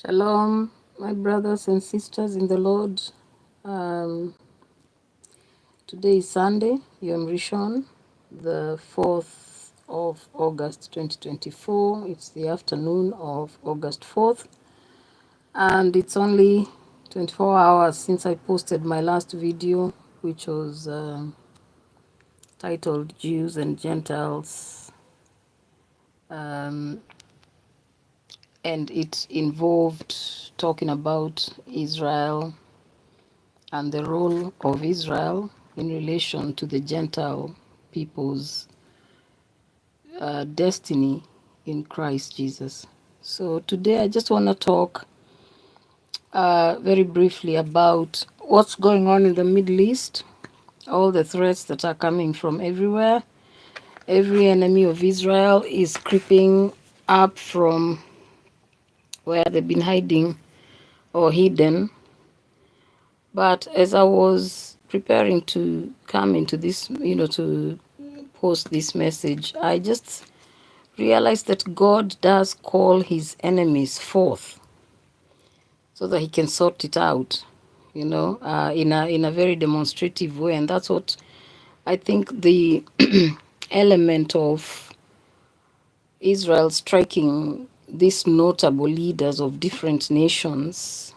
Shalom, my brothers and sisters in the Lord. Um, Today is Sunday, Yom Rishon, the 4th of August 2024. It's the afternoon of August 4th, and it's only 24 hours since I posted my last video, which was titled Jews and Gentiles, um, and it involved talking about Israel and the role of Israel in relation to the Gentile people's destiny in Christ Jesus. So today I just want to talk very briefly about what's going on in the Middle East, all the threats that are coming from everywhere. Every enemy of Israel is creeping up from where they've been hiding or hidden. But as I was preparing to come into this, to post this message, I just realized that God does call his enemies forth so that he can sort it out, in a very demonstrative way. And that's what I think the element of Israel striking these notable leaders of different nations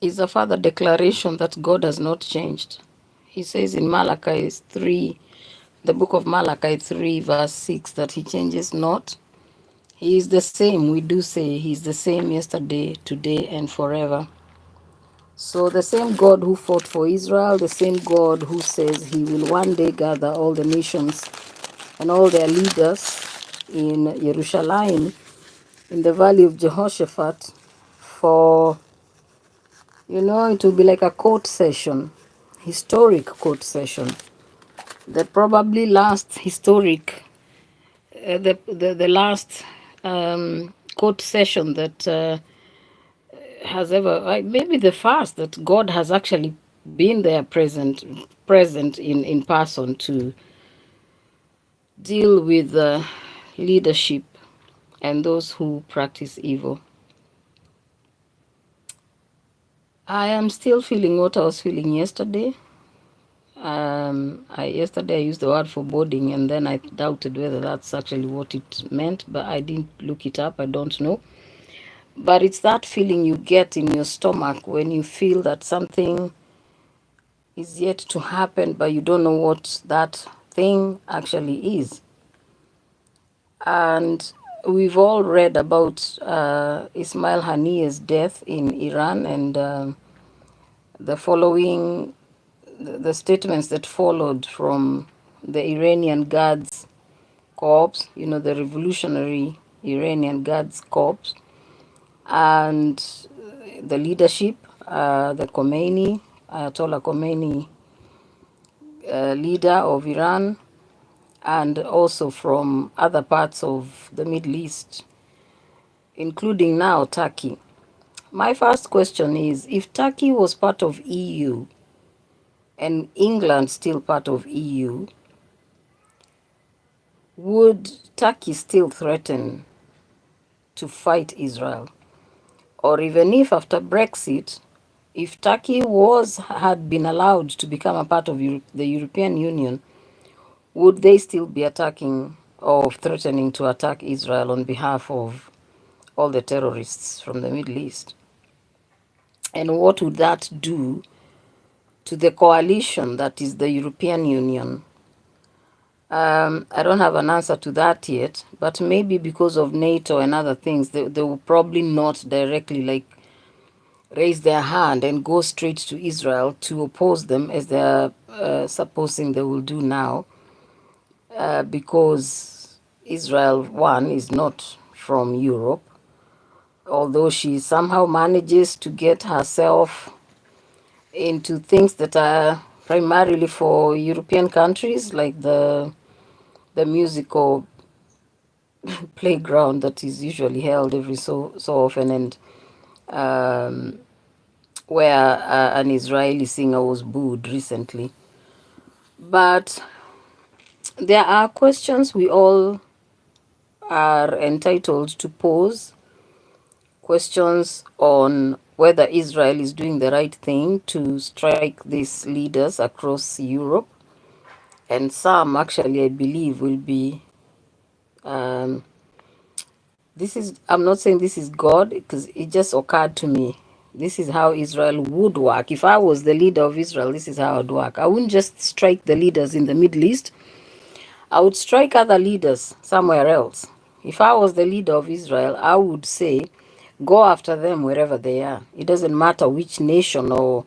is a further declaration that God has not changed. He says in Malachi 3, the book of Malachi 3, verse 6, that he changes not. He is the same. We do say he is the same yesterday, today, and forever. So the same God who fought for Israel, the same God who says he will one day gather all the nations and all their leaders in Jerusalem, in the valley of Jehoshaphat, for, it will be like a court session, historic court session, the probably last historic, the last court session that has ever, maybe the first that God has actually been there present in person to deal with leadership and those who practice evil. I am still feeling what I was feeling yesterday. Yesterday I used the word foreboding, and then I doubted whether that's actually what it meant, but I didn't look it up. I don't know. But it's that feeling you get in your stomach when you feel that something is yet to happen, but you don't know what that thing actually is. And we've all read about Ismail Haniyeh's death in Iran and the following, the statements that followed from the Iranian Guards Corps, the revolutionary Iranian Guards Corps, and the leadership, the Khomeini, Ayatollah Khomeini, leader of Iran, and also from other parts of the Middle East, including now Turkey. My first question is, if Turkey was part of EU and England still part of EU, would Turkey still threaten to fight Israel? Or even if after Brexit, if Turkey had been allowed to become a part of the European Union, would they still be attacking or threatening to attack Israel on behalf of all the terrorists from the Middle East? And what would that do to the coalition that is the European Union? I don't have an answer to that yet, but maybe because of NATO and other things, they will probably not directly raise their hand and go straight to Israel to oppose them as they're supposing they will do now, because Israel, one, is not from Europe, although she somehow manages to get herself into things that are primarily for European countries, like the musical playground that is usually held every so often, and where an Israeli singer was booed recently. But there are questions we all are entitled to pose questions on whether Israel is doing the right thing to strike these leaders across Europe. And some actually, I believe, will be um, this is, I'm not saying this is God, because it just occurred to me. This is how Israel would work. If I was the leader of Israel, this is how I'd work. I wouldn't just strike the leaders in the Middle East. I would strike other leaders somewhere else. If I was the leader of Israel, I would say, go after them wherever they are. It doesn't matter which nation or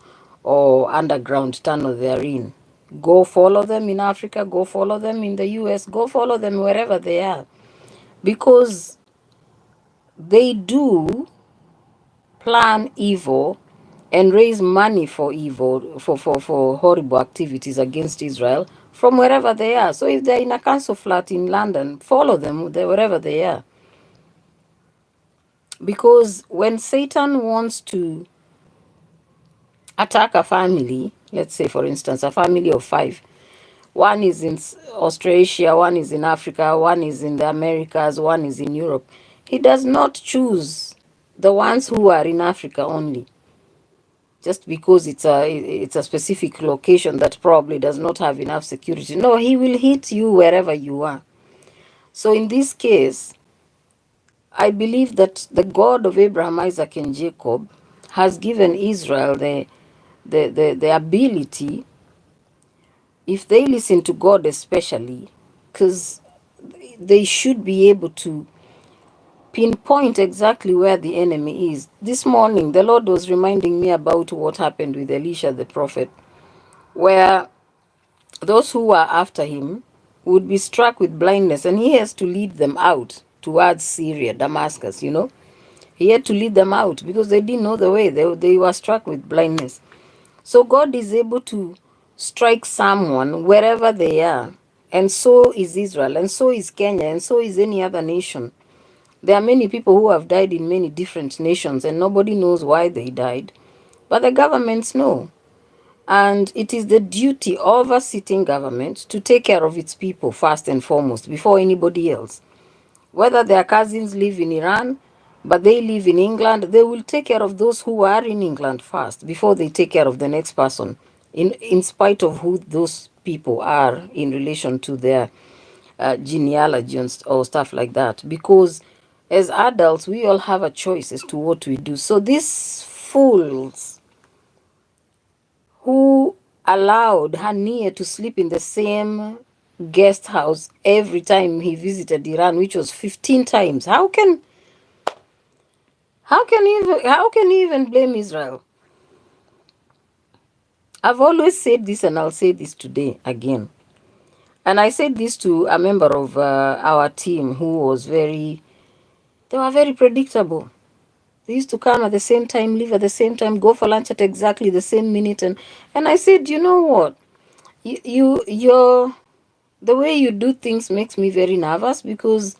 underground tunnel they're in. Go follow them in Africa, go follow them in the US, go follow them wherever they are. Because they do plan evil and raise money for evil, for horrible activities against Israel from wherever they are. So if they're in a council flat in London, follow them wherever they are. Because when Satan wants to attack a family, let's say for instance, a family of 5, one is in Australia, one is in Africa, one is in the Americas, one is in Europe, he does not choose the ones who are in Africa only, just because it's a specific location that probably does not have enough security. No, he will hit you wherever you are. So in this case, I believe that the God of Abraham, Isaac, and Jacob has given Israel the ability, if they listen to God especially, because they should be able to pinpoint exactly where the enemy is. This morning, the Lord was reminding me about what happened with Elisha the prophet, where those who were after him would be struck with blindness, and he has to lead them out towards Syria, Damascus, you know. He had to lead them out because they didn't know the way. They were struck with blindness. So God is able to strike someone wherever they are. And so is Israel, and so is Kenya, and so is any other nation. There are many people who have died in many different nations, and nobody knows why they died. But the governments know. And it is the duty of a sitting government to take care of its people first and foremost, before anybody else. Whether their cousins live in Iran, but they live in England, they will take care of those who are in England first before they take care of the next person, in spite of who those people are in relation to their genealogy or stuff like that. Because as adults, we all have a choice as to what we do. So these fools who allowed Hania to sleep in the same guest house every time he visited Iran, which was 15 times. How can you even blame Israel? I've always said this, and I'll say this today again. And I said this to a member of our team who was they were very predictable. They used to come at the same time, leave at the same time, go for lunch at exactly the same minute. And I said, you know what? You're the way you do things makes me very nervous, because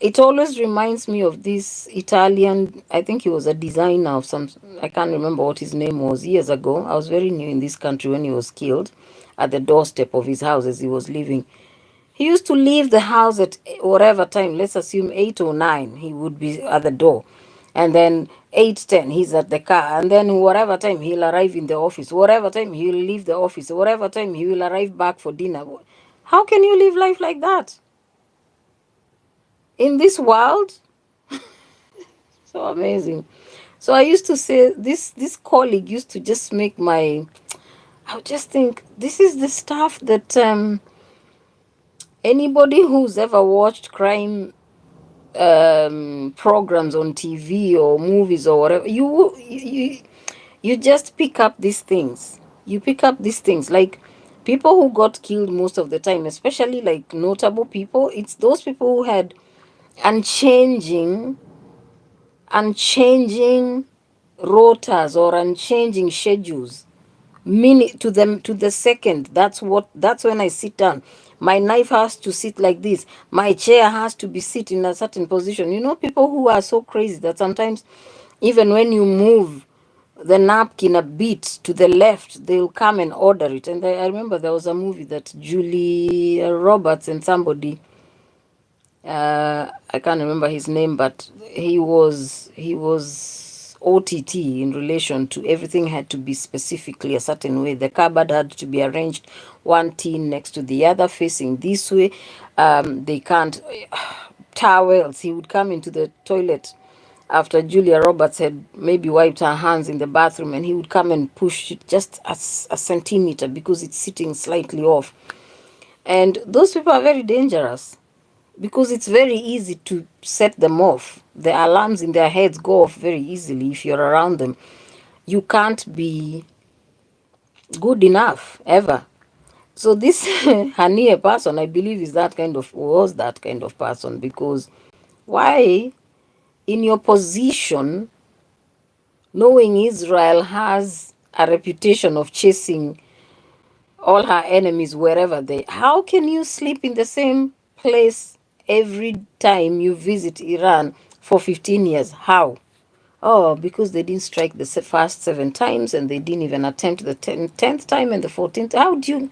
it always reminds me of this Italian, I think he was a designer of some, I can't remember what his name was, years ago. I was very new in this country when he was killed at the doorstep of his house as he was leaving. He used to leave the house at whatever time, let's assume 8 or 9, he would be at the door. And then 8:10, he's at the car. And then whatever time he'll arrive in the office, whatever time he'll leave the office, whatever time he will arrive back for dinner. How can you live life like that? In this world? So amazing. So I used to say, this colleague used to just make I would just think, this is the stuff that anybody who's ever watched crime programs on TV or movies or whatever, you just pick up these things. You pick up these things, like people who got killed most of the time, especially like notable people. It's those people who had unchanging rotas or unchanging schedules, minute to them, to the second. That's when I sit down. My knife has to sit like this, my chair has to be sit in a certain position. You know, people who are so crazy that sometimes even when you move the napkin a bit to the left, they'll come and order it. And I remember there was a movie that Julie Roberts and somebody I can't remember his name, but he was OTT in relation to everything had to be specifically a certain way. The cupboard had to be arranged one tin next to the other, facing this way. They can't towels. He would come into the toilet after Julia Roberts had maybe wiped her hands in the bathroom, and he would come and push it just a centimeter because it's sitting slightly off. And those people are very dangerous because it's very easy to set them off. The alarms in their heads go off very easily if you're around them. You can't be good enough ever. So this Hania person, I believe, was that kind of person, because why, in your position, knowing Israel has a reputation of chasing all her enemies wherever they, how can you sleep in the same place every time you visit Iran for 15 years? How? Oh, because they didn't strike the first 7 times, and they didn't even attempt the 10th time and the 14th. How do you?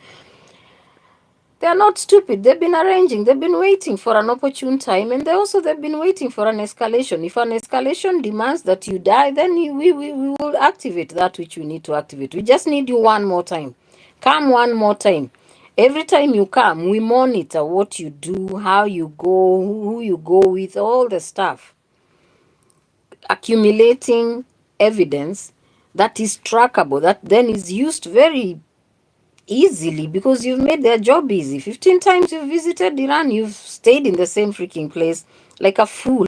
They're not stupid. They've been arranging. They've been waiting for an opportune time, and they've been waiting for an escalation. If an escalation demands that you die, then we will activate that which we need to activate. We just need you one more time. Come one more time. Every time you come, we monitor what you do, how you go, who you go with, all the stuff. Accumulating evidence that is trackable, that then is used very easily, because you've made their job easy. 15 times you've visited Iran, you've stayed in the same freaking place like a fool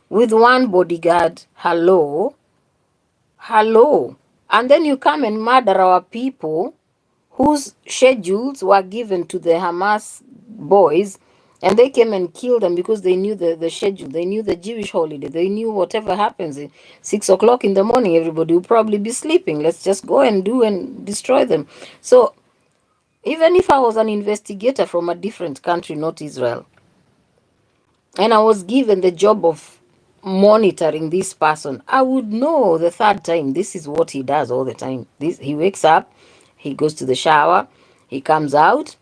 with one bodyguard. Hello? Hello? And then you come and murder our people whose schedules were given to the Hamas boys, and they came and killed them because they knew the schedule. They knew the Jewish holiday. They knew whatever happens at 6 o'clock in the morning, everybody will probably be sleeping. Let's just go and do and destroy them. So even if I was an investigator from a different country, not Israel, and I was given the job of monitoring this person, I would know the third time this is what he does all the time. He wakes up, he goes to the shower, he comes out,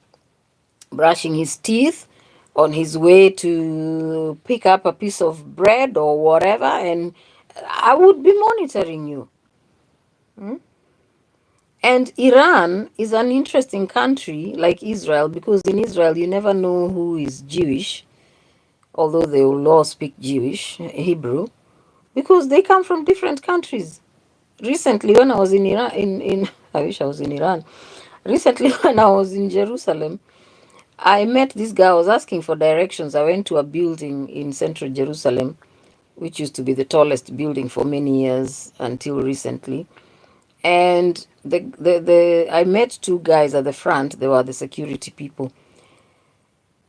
brushing his teeth, on his way to pick up a piece of bread or whatever, and I would be monitoring you. And Iran is an interesting country like Israel, because in Israel you never know who is Jewish, although they will all speak Jewish, Hebrew, because they come from different countries. Recently, when I was in Iran, in I wish I was in Iran. Recently, when I was in Jerusalem, I met this guy. I was asking for directions. I went to a building in central Jerusalem, which used to be the tallest building for many years until recently. And I met two guys at the front. They were the security people.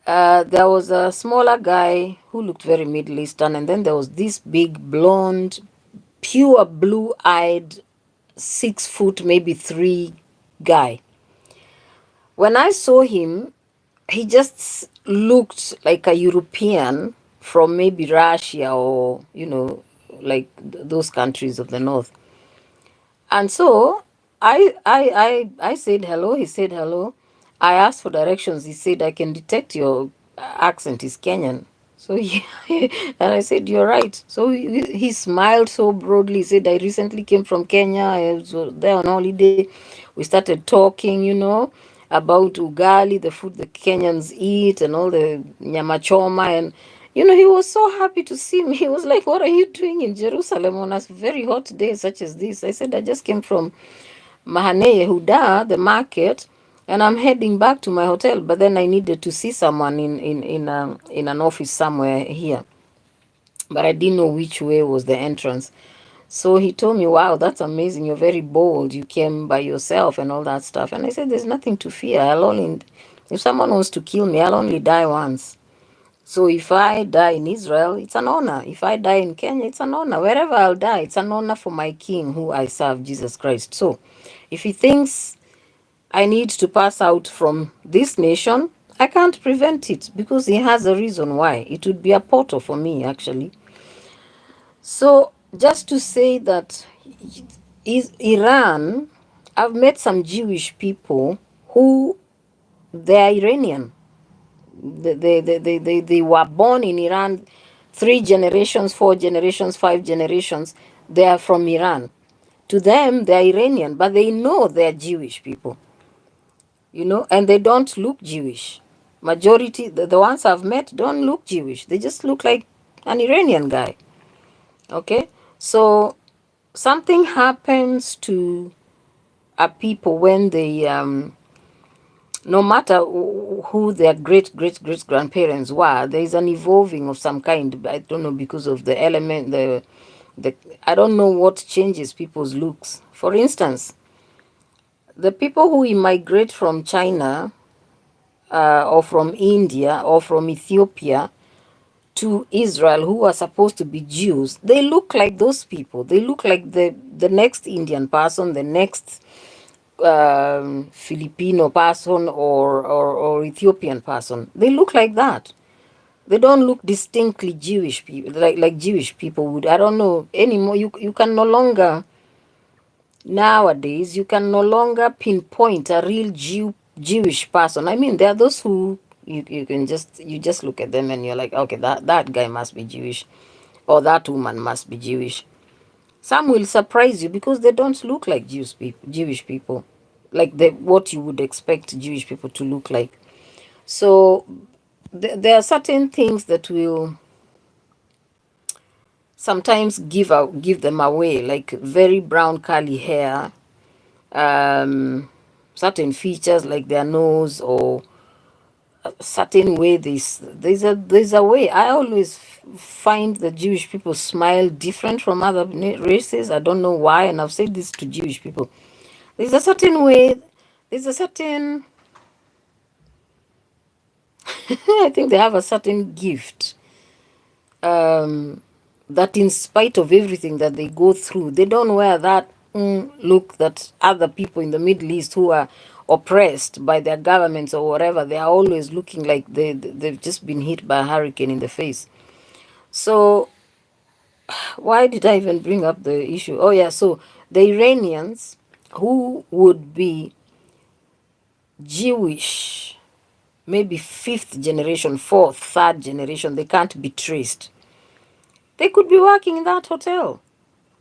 There was a smaller guy who looked very Middle Eastern, and then there was this big blonde, pure blue-eyed, 6 foot, maybe 3 guy. When I saw him, he just looked like a European from maybe Russia, or like those countries of the north. And so I said hello. He said hello. I asked for directions. He said, I can detect your accent is Kenyan. So and I said, you're right. So he smiled so broadly. He said, I recently came from Kenya. I was there on holiday. We started talking, about ugali, the food the Kenyans eat, and all the nyama choma. And he was so happy to see me. He was like, what are you doing in Jerusalem on a very hot day such as this? I said, I just came from Mahane Yehuda, the market, and I'm heading back to my hotel. But then I needed to see someone in an office somewhere here. But I didn't know which way was the entrance. So he told me, wow, that's amazing. You're very bold. You came by yourself and all that stuff. And I said, there's nothing to fear. If someone wants to kill me, I'll only die once. So if I die in Israel, it's an honor. If I die in Kenya, it's an honor. Wherever I'll die, it's an honor for my King who I serve, Jesus Christ. So if he thinks I need to pass out from this nation, I can't prevent it, because he has a reason why. It would be a portal for me, actually. So just to say that is Iran, I've met some Jewish people who they're Iranian. They were born in Iran 3 generations, 4 generations, 5 generations. They are from Iran. To them, they are Iranian, but they know they are Jewish people, and they don't look Jewish. Majority, the ones I've met, don't look Jewish. They just look like an Iranian guy. Okay? So something happens to a people when they, no matter who their great grandparents were, there is an evolving of some kind. I don't know, because of the element, the I don't know what changes people's looks. For instance, the people who immigrate from China, or from India or from Ethiopia to Israel, who are supposed to be Jews, they look like those people. They look like the next Indian person, the next Filipino person, or Ethiopian person. They look like that. They don't look distinctly Jewish people, like Jewish people would. I don't know anymore. You can no longer, nowadays, you can no longer pinpoint a real Jewish person. I mean, there are those who you just look at them and you're like, okay, that guy must be Jewish, or that woman must be Jewish. Some will surprise you because they don't look like Jewish people, like what you would expect Jewish people to look like. So there are certain things that will sometimes give them away, like very brown curly hair, certain features like their nose, or a certain way. There's a way. I always find the Jewish people smile different from other races. I don't know why, and I've said this to Jewish people. There's a certain way. There's a certain. I think they have a certain gift. That in spite of everything that they go through, they don't wear that look that other people in the Middle East who are oppressed by their governments or whatever, they are always looking like they've just been hit by a hurricane in the face. So why did I even bring up the issue? Oh yeah, so the Iranians who would be Jewish, maybe 5th generation, 4th, 3rd generation, they can't be traced. They could be working in that hotel.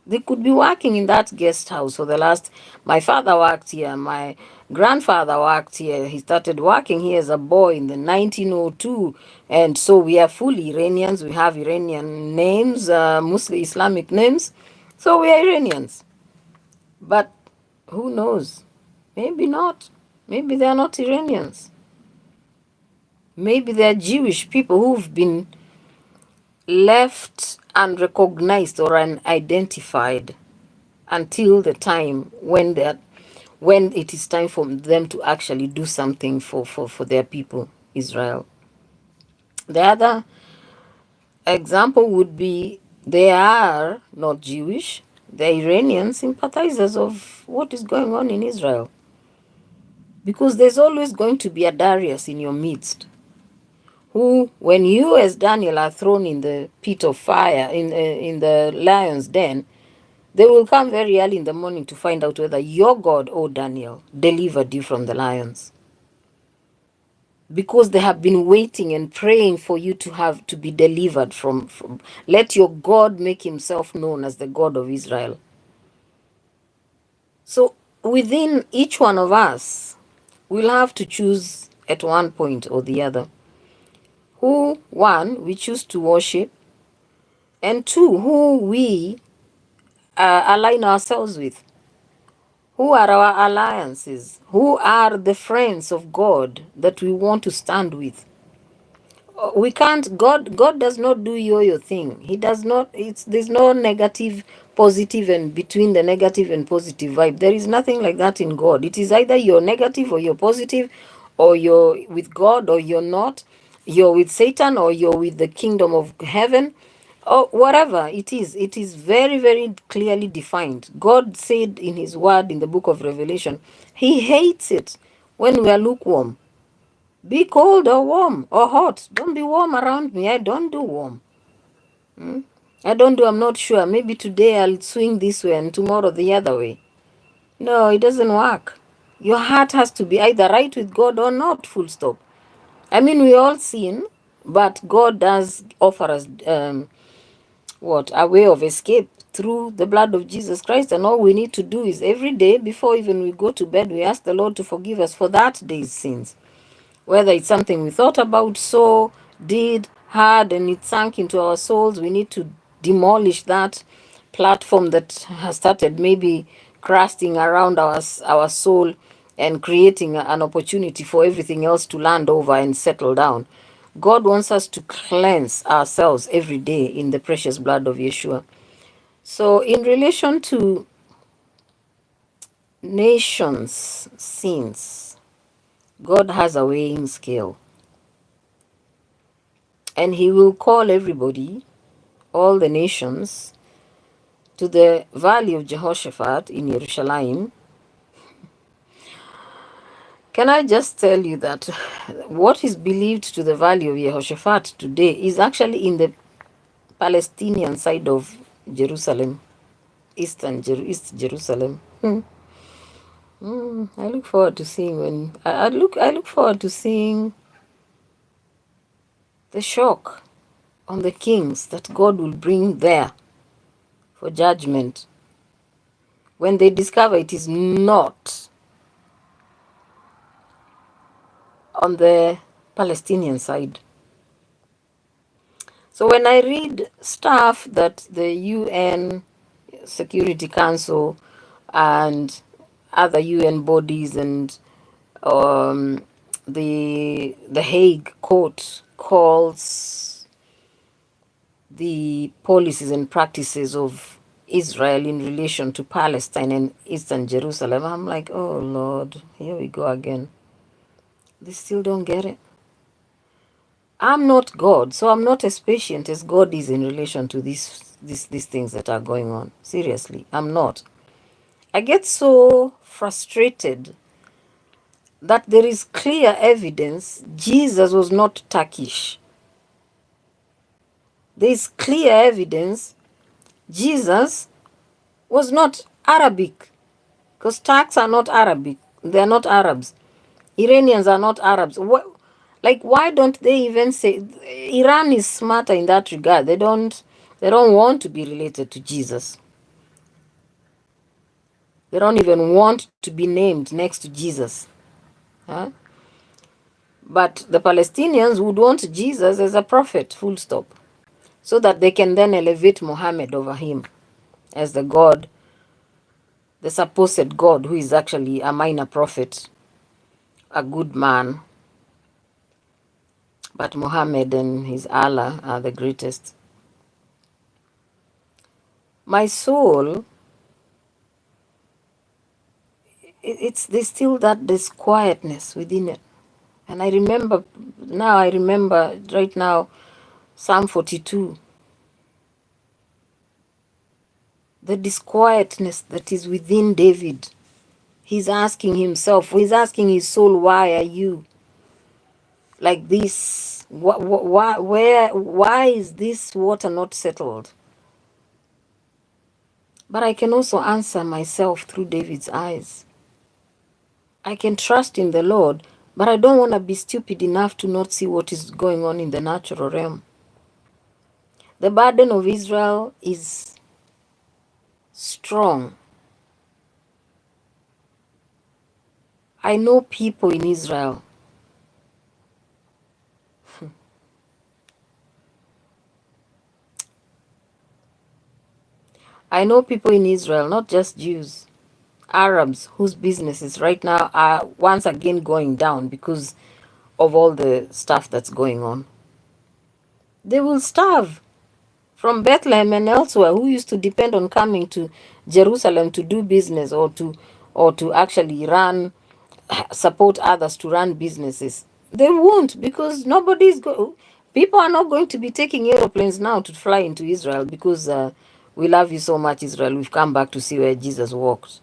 They could be working in that guest house for the last. My father worked here. My grandfather worked here. He started working here as a boy in the 1902. And so we are fully Iranians. We have Iranian names, Muslim Islamic names. So we are Iranians. But who knows? Maybe not. Maybe they are not Iranians. Maybe they are Jewish people who've been left unrecognized or unidentified until the time when it is time for them to actually do something for their people, Israel. The other example would be they are not Jewish, they're Iranian sympathizers of what is going on in Israel. Because there's always going to be a Darius in your midst who, when you as Daniel are thrown in the pit of fire, in the lion's den, they will come very early in the morning to find out whether your God, O Daniel, delivered you from the lions. Because they have been waiting and praying for you to be delivered from. Let your God make himself known as the God of Israel. So within each one of us, we'll have to choose at one point or the other. Who, one, we choose to worship, and two, who we align ourselves with. Who are our alliances? Who are the friends of God that we want to stand with? We can't, God does not do yo-yo thing. He does not, there's no negative, positive, and between the negative and positive vibe. There is nothing like that in God. It is either you're negative or you're positive, or you're with God or you're not. You're with Satan or you're with the kingdom of heaven, or whatever it is very, very clearly defined. God said in his word in the book of Revelation, he hates it when we are lukewarm. Be cold or warm or hot. Don't be warm around me. I don't do warm. I don't do, I'm not sure. Maybe today I'll swing this way and tomorrow the other way. No, it doesn't work. Your heart has to be either right with God or not, full stop. I mean, we all sin, but God does offer us a way of escape through the blood of Jesus Christ. And all we need to do is every day before even we go to bed, we ask the Lord to forgive us for that day's sins. Whether it's something we thought about, saw, did, had, and it sank into our souls, we need to demolish that platform that has started maybe crusting around our soul and creating an opportunity for everything else to land over and settle down. God wants us to cleanse ourselves every day in the precious blood of Yeshua. So, in relation to nations' sins, God has a weighing scale. And He will call everybody, all the nations, to the valley of Jehoshaphat in Jerusalem. Can I just tell you that what is believed to the valley of Jehoshaphat today is actually in the Palestinian side of Jerusalem, East Jerusalem. I look forward to seeing I look forward to seeing the shock on the kings that God will bring there for judgment when they discover it is not on the Palestinian side. So when I read stuff that the UN Security Council and other UN bodies and um, the Hague Court calls the policies and practices of Israel in relation to Palestine and Eastern Jerusalem, I'm like, oh Lord, here we go again. They still don't get it. I'm not God, so I'm not as patient as God is in relation to these things that are going on. Seriously, I'm not. I get so frustrated that there is clear evidence Jesus was not Turkish. There is clear evidence Jesus was not Arabic, because Turks are not Arabic. They are not Arabs. Iranians are not Arabs. Like, why don't they even say Iran is smarter in that regard? They don't want to be related to Jesus. They don't even want to be named next to Jesus. Huh? But the Palestinians would want Jesus as a prophet, full stop, so that they can then elevate Muhammad over him as the God, the supposed God, who is actually a minor prophet, a good man. But Muhammad and his Allah are the greatest. My soul, there's still this quietness within it. And I remember right now Psalm 42, the disquietness that is within David. He's asking himself, he's asking his soul, why are you like this? Why is this water not settled? But I can also answer myself through David's eyes. I can trust in the Lord, but I don't want to be stupid enough to not see what is going on in the natural realm. The burden of Israel is strong. I know people in Israel. I know people in Israel, not just Jews, Arabs, whose businesses right now are once again going down because of all the stuff that's going on. They will starve. From Bethlehem and elsewhere, who used to depend on coming to Jerusalem to do business or to actually support others to run businesses. They won't, because people are not going to be taking aeroplanes now to fly into Israel because we love you so much, Israel. We've come back to see where Jesus walked.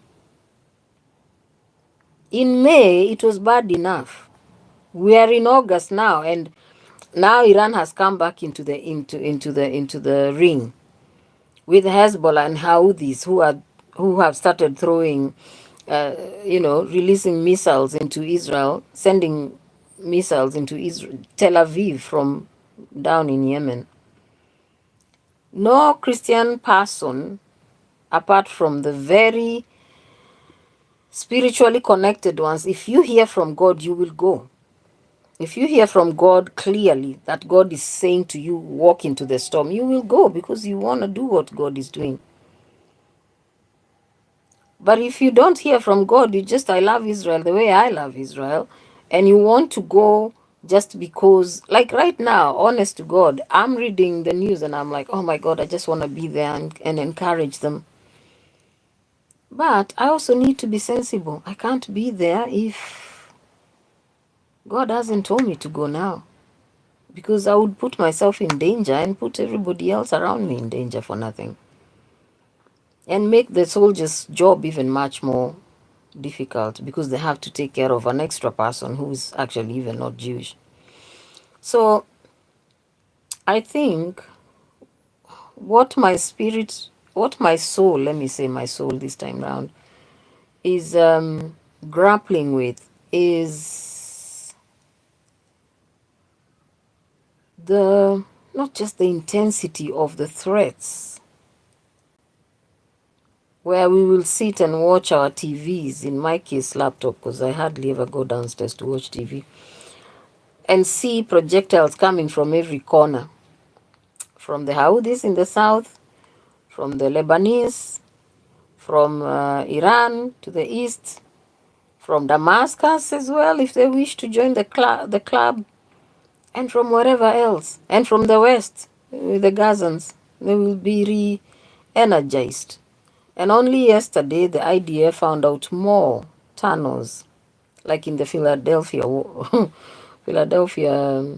In May, it was bad enough. We are in August now, and now Iran has come back into the ring with Hezbollah and Houthis who have started throwing, releasing missiles into Israel, sending missiles into Israel, Tel Aviv from down in Yemen. No Christian person, apart from the very spiritually connected ones, if you hear from God, you will go. If you hear from God clearly that God is saying to you, walk into the storm, you will go because you want to do what God is doing. But if you don't hear from God, you just, I love Israel the way I love Israel, and you want to go just because, like right now, honest to God, I'm reading the news and I'm like, oh my God, I just want to be there and encourage them. But I also need to be sensible. I can't be there if God hasn't told me to go now, because I would put myself in danger and put everybody else around me in danger for nothing, and make the soldiers' job even much more difficult because they have to take care of an extra person who is actually even not Jewish. So I think what my spirit, what my soul, let me say my soul this time round, is grappling with is the, not just the intensity of the threats, where we will sit and watch our TVs, in my case laptop, because I hardly ever go downstairs to watch TV, and see projectiles coming from every corner, from the Houthis in the south, from the Lebanese, from Iran to the east, from Damascus as well, if they wish to join the club, and from wherever else, and from the west, with the Gazans, they will be re-energized. And only yesterday, the IDF found out more tunnels, like in the Philadelphia, Philadelphia,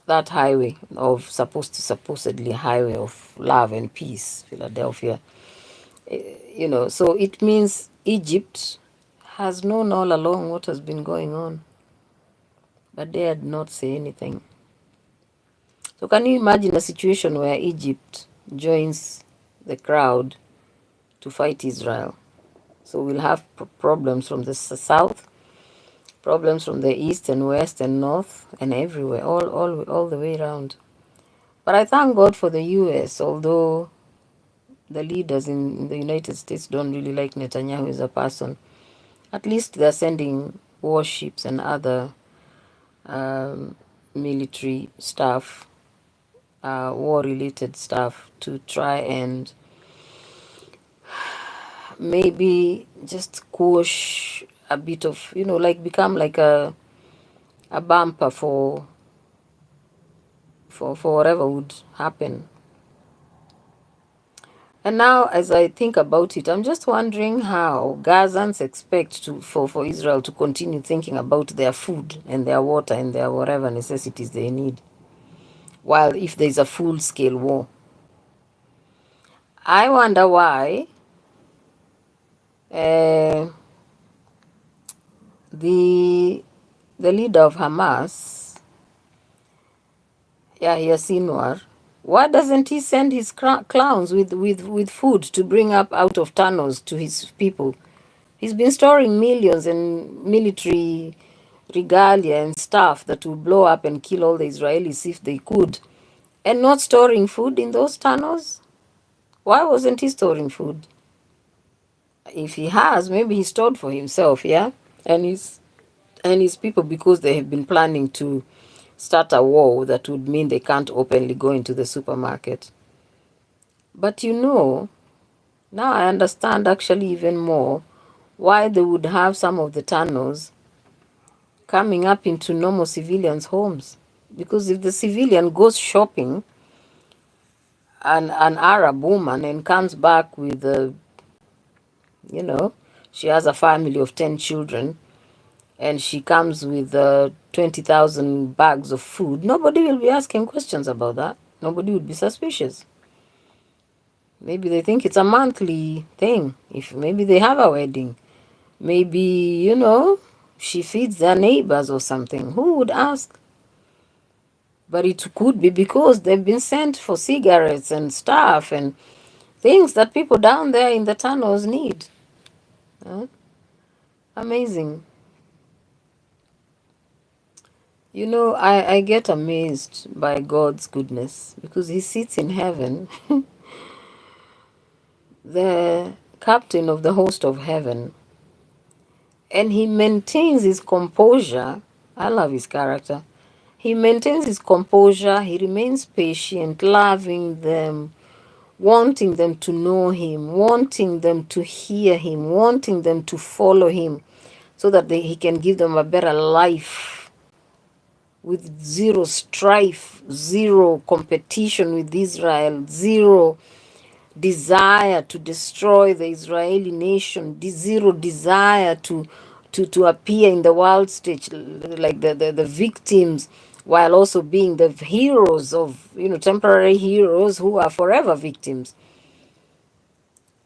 that highway of supposedly highway of love and peace, Philadelphia. So it means Egypt has known all along what has been going on, but dared not say anything. So can you imagine a situation where Egypt joins the crowd to fight Israel? So we'll have problems from the south, problems from the east and west and north and everywhere, all the way around. But I thank God for the US, although the leaders in the United States don't really like Netanyahu as a person. At least they're sending warships and other military stuff, war-related stuff, to try and maybe just quash a bit of, like become like a bumper for whatever would happen. And now, as I think about it, I'm just wondering how Gazans expect for Israel to continue thinking about their food and their water and their whatever necessities they need, while if there's a full-scale war. I wonder why the leader of Hamas, Yahya Sinwar, why doesn't he send his clowns with food to bring up out of tunnels to his people? He's been storing millions in military regalia and stuff that will blow up and kill all the Israelis if they could, and not storing food in those tunnels. Why wasn't he storing food? If he has, maybe he stored for himself, yeah, and his people, because they have been planning to start a war that would mean they can't openly go into the supermarket. But now I understand actually even more why they would have some of the tunnels coming up into normal civilians' homes. Because if the civilian goes shopping, an Arab woman, and comes back with she has a family of 10 children, and she comes with 20,000 bags of food, nobody will be asking questions about that. Nobody would be suspicious. Maybe they think it's a monthly thing. If maybe they have a wedding, maybe, she feeds their neighbors or something. Who would ask? But it could be because they've been sent for cigarettes and stuff and things that people down there in the tunnels need. Amazing. You know, I get amazed by God's goodness because He sits in heaven, the captain of the host of heaven, and He maintains His composure. I love His character. He maintains His composure, He remains patient, loving them, wanting them to know Him, wanting them to hear Him, wanting them to follow Him so that He can give them a better life with zero strife, zero competition with Israel, zero desire to destroy the Israeli nation, zero desire to appear in the world stage like the victims, while also being the heroes of, temporary heroes who are forever victims.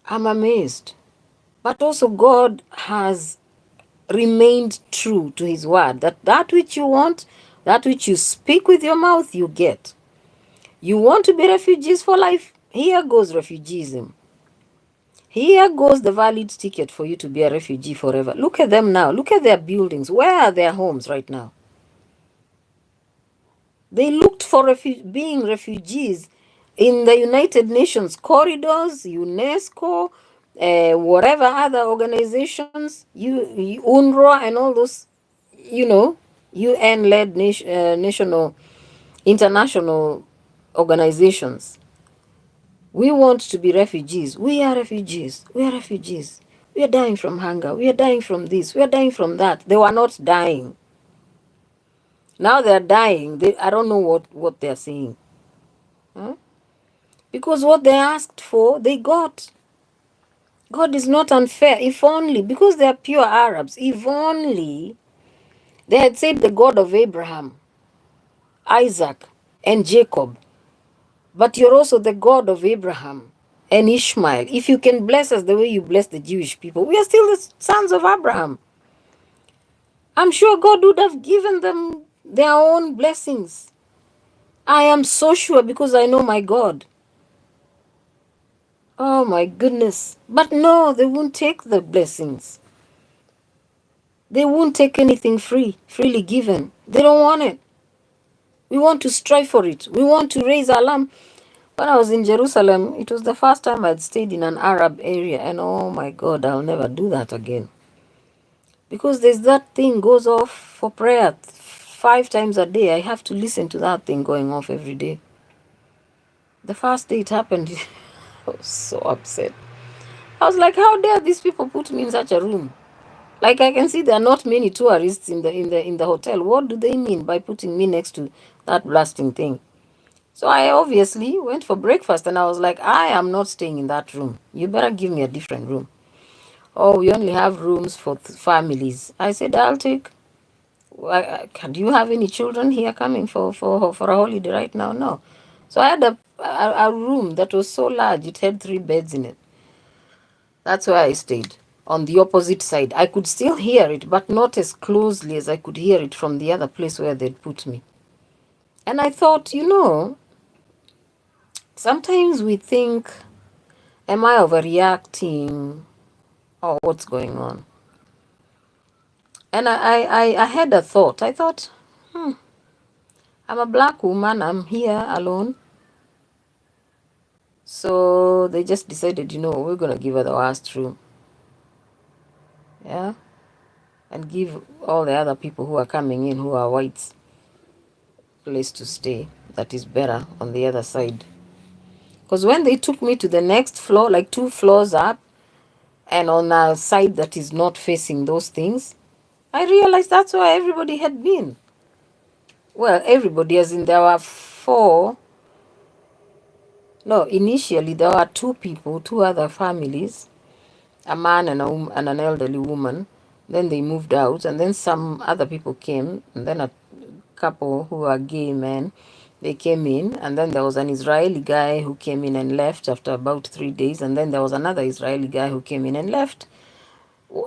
I'm amazed. But also God has remained true to His word, that which you want, that which you speak with your mouth, you get. You want to be refugees for life? Here goes refugeeism. Here goes the valid ticket for you to be a refugee forever. Look at them now. Look at their buildings. Where are their homes right now? They looked for being refugees in the United Nations corridors, UNESCO, whatever other organizations, UNRWA, and all those, UN-led national, international organizations. We want to be refugees. We are refugees. We are refugees. We are dying from hunger. We are dying from this. We are dying from that. They were not dying. Now they are dying. I don't know what they are saying. Huh? Because what they asked for, they got. God is not unfair. If only, because they are pure Arabs, if only they had said the God of Abraham, Isaac, and Jacob, but you're also the God of Abraham and Ishmael. If you can bless us the way you bless the Jewish people, we are still the sons of Abraham. I'm sure God would have given them their own blessings. I am so sure because I know my God. Oh my goodness. But no, they won't take the blessings. They won't take anything freely given. They don't want it. We want to strive for it. We want to raise alarm. When I was in Jerusalem, it was the first time I'd stayed in an Arab area, and oh my God, I'll never do that again. Because there's that thing goes off for prayer 5 times a day. I have to listen to that thing going off every day. The first day it happened, I was so upset. I was like, how dare these people put me in such a room? Like, I can see there are not many tourists in the hotel. What do they mean by putting me next to that blasting thing? So I obviously went for breakfast and I was like, I am not staying in that room. You better give me a different room. Oh, we only have rooms for families. I said, I'll take. Do you have any children here coming for a holiday right now? No. So I had a room that was so large, it had 3 beds in it. That's where I stayed, on the opposite side. I could still hear it, but not as closely as I could hear it from the other place where they'd put me. And I thought, sometimes we think, am I overreacting or what's going on? And I had a thought. I thought, I'm a black woman. I'm here alone. So they just decided, we're going to give her the worst room. Yeah. And give all the other people who are coming in who are whites place to stay that is better on the other side. Because when they took me to the next floor, like 2 floors up, and on a side that is not facing those things, I realized that's where everybody had been. Well, everybody, as in there were 4. No, initially there were 2 people, 2 other families, a man and and an elderly woman. Then they moved out, and then some other people came, and then a couple who are gay men, they came in, and then there was an Israeli guy who came in and left after about 3 days, and then there was another Israeli guy who came in and left.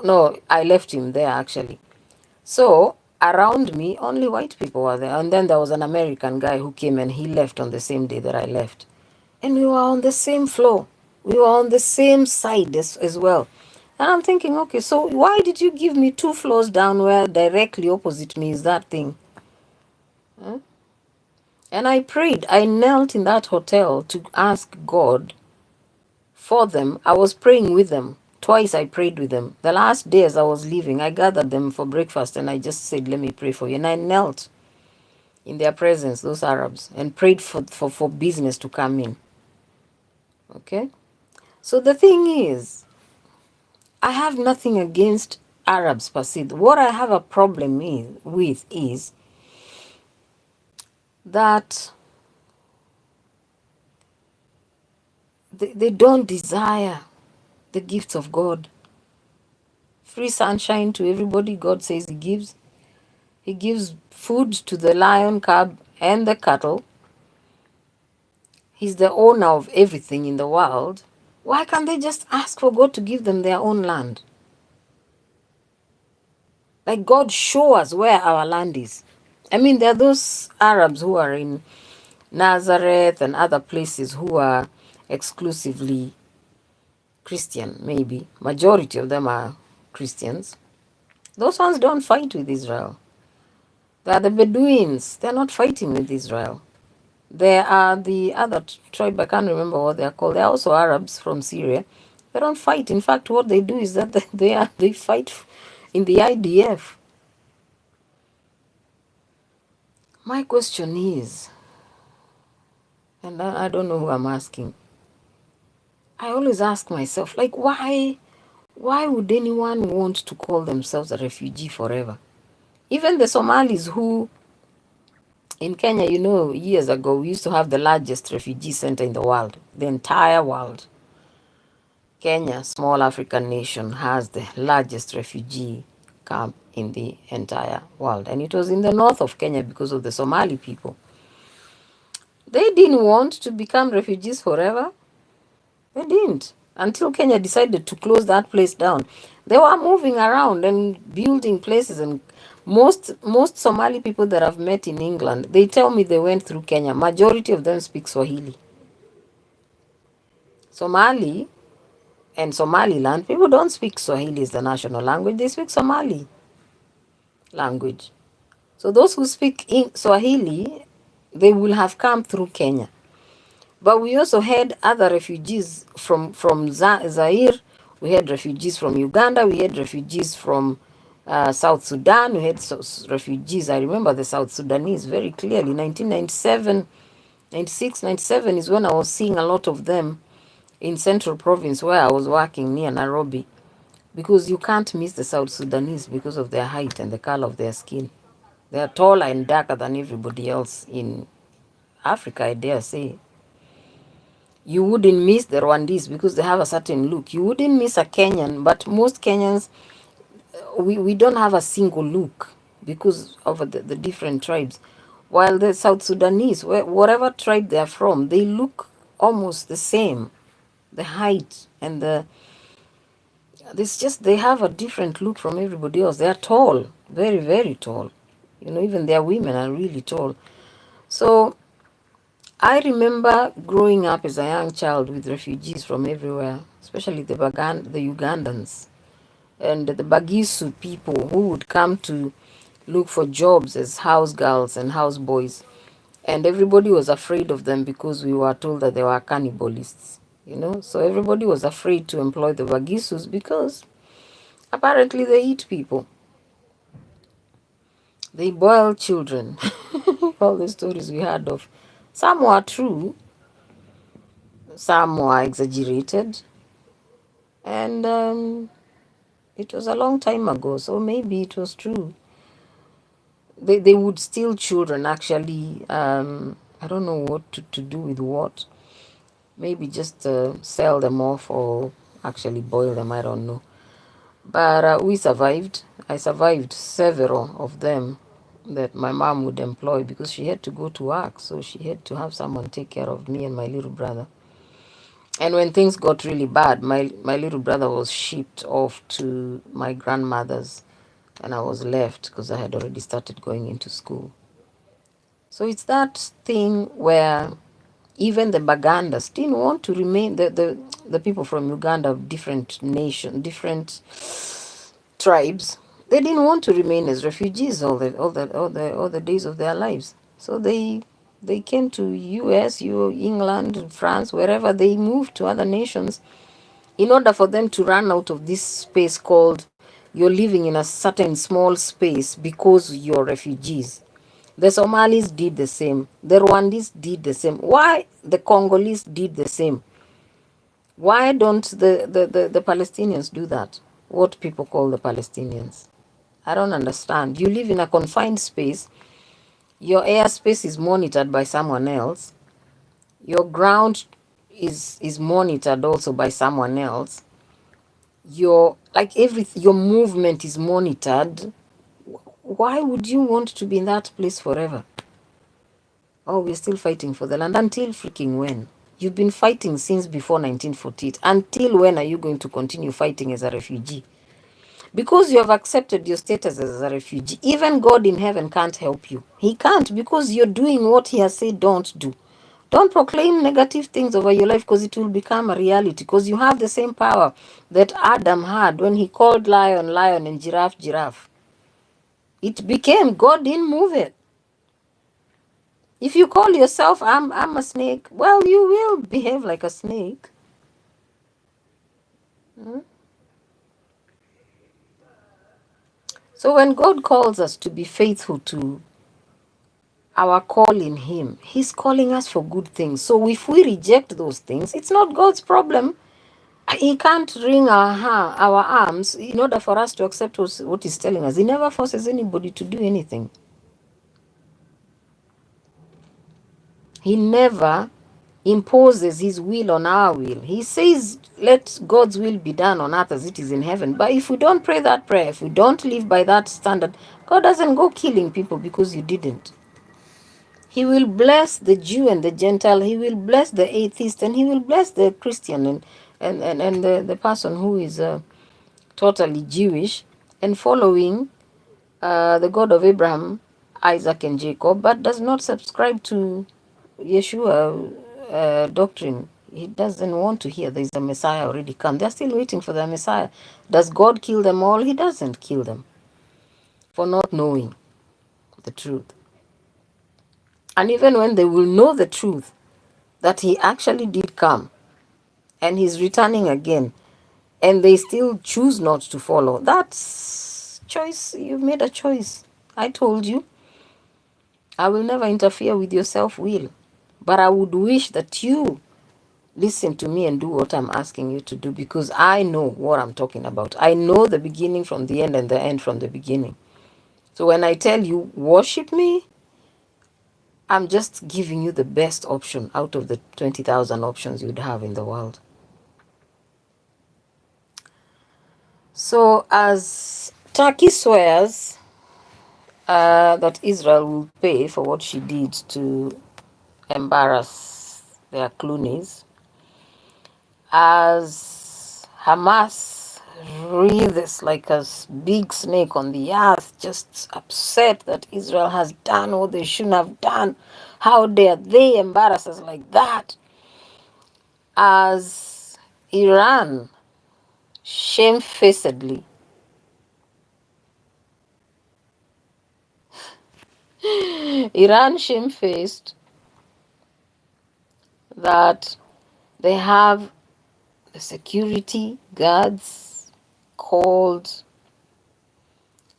No, I left him there actually. So around me, only white people were there, and then there was an American guy who came and he left on the same day that I left. And we were on the same floor. We were on the same side as well. And I'm thinking, okay, so why did you give me 2 floors down where directly opposite me is that thing? Huh? And I prayed. I knelt in that hotel to ask God for them. I was praying with them. Twice I prayed with them. The last day as I was leaving, I gathered them for breakfast and I just said, let me pray for you. And I knelt in their presence, those Arabs, and prayed for business to come in. Okay? So the thing is, I have nothing against Arabs per se. What I have a problem with is that they don't desire the gifts of God. Free sunshine to everybody, God says He gives. He gives food to the lion, cub, and the cattle. He's the owner of everything in the world. Why can't they just ask for God to give them their own land? Like, God, show us where our land is. I mean, there are those Arabs who are in Nazareth and other places who are exclusively Christian, maybe. Majority of them are Christians. Those ones don't fight with Israel. They are the Bedouins. They're not fighting with Israel. There are the other tribe, I can't remember what they're called. They're also Arabs from Syria. They don't fight. In fact, what they do is that they fight in the IDF. My question is, and I don't know who I'm asking, I always ask myself, like, why would anyone want to call themselves a refugee forever? Even the Somalis who, in Kenya, years ago, we used to have the largest refugee center in the world, the entire world. Kenya, small African nation, has the largest refugee camp in the entire world. And it was in the north of Kenya because of the Somali people. They didn't want to become refugees forever. They didn't. Until Kenya decided to close that place down. They were moving around and building places, and most Somali people that I've met in England, they tell me they went through Kenya. Majority of them speak Swahili. Somali and Somaliland, people don't speak Swahili as the national language, they speak Somali language. So those who speak in Swahili, they will have come through Kenya. But we also had other refugees from Zaire. We had refugees from Uganda. We had refugees from South Sudan. We had refugees. I remember the South Sudanese very clearly. 1997, 96, 97 is when I was seeing a lot of them in Central Province where I was working near Nairobi. Because you can't miss the South Sudanese because of their height and the color of their skin. They are taller and darker than everybody else in Africa, I dare say. You wouldn't miss the Rwandese because they have a certain look. You wouldn't miss a Kenyan, but most Kenyans, we don't have a single look because of the different tribes. While the South Sudanese, whatever tribe they are from, they look almost the same. The height and they have a different look from everybody else. They are tall, very, very tall. Even their women are really tall. So I remember growing up as a young child with refugees from everywhere, especially the Ugandans and the Bagisu people who would come to look for jobs as house girls and house boys. And everybody was afraid of them because we were told that they were cannibalists, So everybody was afraid to employ the Bagisus because apparently they eat people. They boil children. All the stories we heard of. Some were true, some were exaggerated, and it was a long time ago, so maybe it was true. They would steal children, actually. I don't know what to do with what. Maybe just sell them off or actually boil them, I don't know. But we survived. I survived several of them that my mom would employ because she had to go to work, so she had to have someone take care of me and my little brother. And when things got really bad, my little brother was shipped off to my grandmother's, and I was left because I had already started going into school. So it's that thing where even the Bagandas didn't want to remain, the people from Uganda, different nation, different tribes, they didn't want to remain as refugees all the days of their lives. So they came to US, England, France, wherever they moved to other nations in order for them to run out of this space called you're living in a certain small space because you're refugees. The Somalis did the same. The Rwandese did the same. Why the Congolese did the same? Why don't the Palestinians do that? What people call the Palestinians. I don't understand. You live in a confined space. Your airspace is monitored by someone else. Your ground is monitored also by someone else. Your like everything, your movement is monitored. Why would you want to be in that place forever? Oh, we're still fighting for the land. Until freaking when? You've been fighting since before 1948. Until when are you going to continue fighting as a refugee? Because you have accepted your status as a refugee. Even God in heaven can't help you. He can't, because you're doing what he has said don't do. Don't proclaim negative things over your life, because it will become a reality. Because you have the same power that Adam had when he called lion, lion, and giraffe, giraffe. It became, God didn't move it. If you call yourself, I'm a snake, well, you will behave like a snake. Mm. So when God calls us to be faithful to our call in him, he's calling us for good things. So if we reject those things, it's not God's problem. He can't wring our arms in order for us to accept what he's telling us. He never forces anybody to do anything. He never imposes his will on our will. He says, let God's will be done on earth as it is in heaven. But if we don't pray that prayer, if we don't live by that standard, God doesn't go killing people because you didn't. He will bless the Jew and the Gentile. He will bless the atheist, and he will bless the Christian and the person who is totally Jewish and following the God of Abraham, Isaac, and Jacob, but does not subscribe to Yeshua doctrine. He doesn't want to hear there's a Messiah already come. They're still waiting for the Messiah. Does God kill them all? He doesn't kill them for not knowing the truth. And even when they will know the truth, that he actually did come and he's returning again, and they still choose not to follow, that's choice. You've made a choice. I told you, I will never interfere with your self-will, but I would wish that you listen to me and do what I'm asking you to do, because I know what I'm talking about. I know the beginning from the end and the end from the beginning. So when I tell you worship me, I'm just giving you the best option out of the 20,000 options you'd have in the world. So as Turkey swears that Israel will pay for what she did to embarrass their Clooney's, as Hamas wreathes like a big snake on the earth, just upset that Israel has done what they shouldn't have done. How dare they embarrass us like that? As Iran shamefacedly shamefaced that they have the security guards called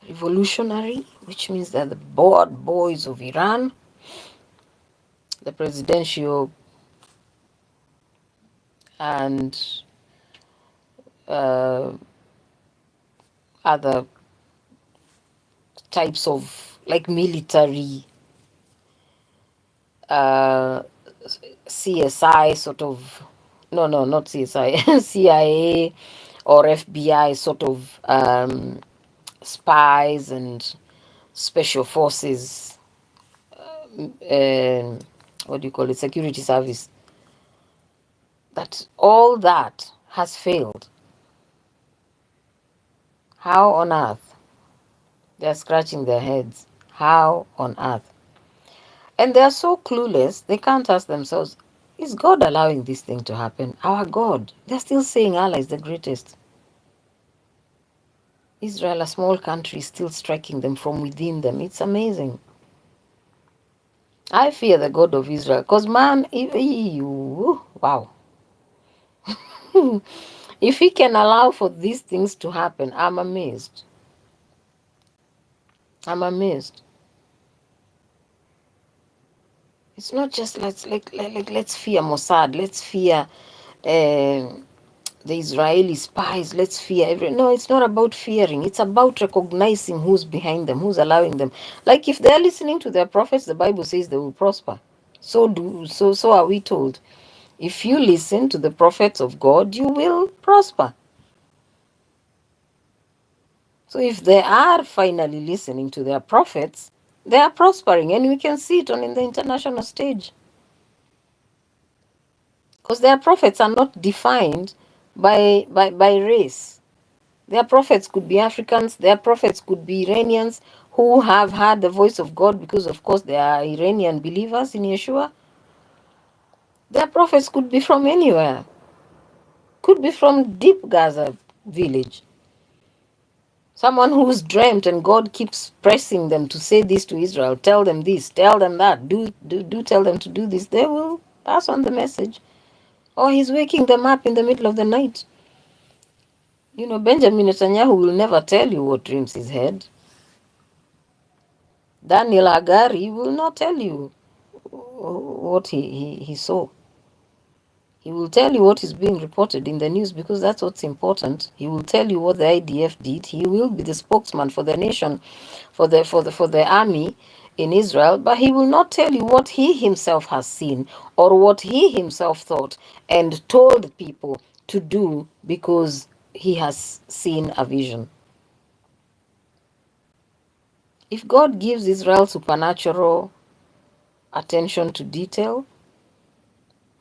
revolutionary, which means they're the bored boys of Iran, the presidential and other types of like military CSI sort of, no, not CSI, CIA or FBI sort of spies and special forces, what do you call it, security service, that all that has failed. How on earth? They're scratching their heads. How on earth? And they're so clueless, they can't ask themselves, is God allowing this thing to happen? Our God. They're still saying Allah is the greatest. Israel, a small country, is still striking them from within them. It's amazing. I fear the God of Israel. Because, man, wow. If he can allow for these things to happen, I'm amazed. I'm amazed. It's not just let's fear Mossad, let's fear the Israeli spies, let's fear every. No, it's not about fearing. It's about recognizing who's behind them, who's allowing them. Like if they're listening to their prophets, the Bible says they will prosper. So are we told. If you listen to the prophets of God, you will prosper. So if they are finally listening to their prophets, they are prospering, and we can see it on in the international stage. Because their prophets are not defined by race. Their prophets could be Africans, their prophets could be Iranians who have heard the voice of God because, of course, they are Iranian believers in Yeshua. Their prophets could be from anywhere, could be from deep Gaza village. Someone who's dreamt and God keeps pressing them to say this to Israel, tell them this, tell them that, do tell them to do this. They will pass on the message. Or he's waking them up in the middle of the night. You know, Benjamin Netanyahu will never tell you what dreams he's had. Daniel Agari will not tell you what he saw. He will tell you what is being reported in the news because that's what's important. He will tell you what the IDF did. He will be the spokesman for the nation, for the army in Israel, but he will not tell you what he himself has seen or what he himself thought and told people to do because he has seen a vision. If God gives Israel supernatural attention to detail,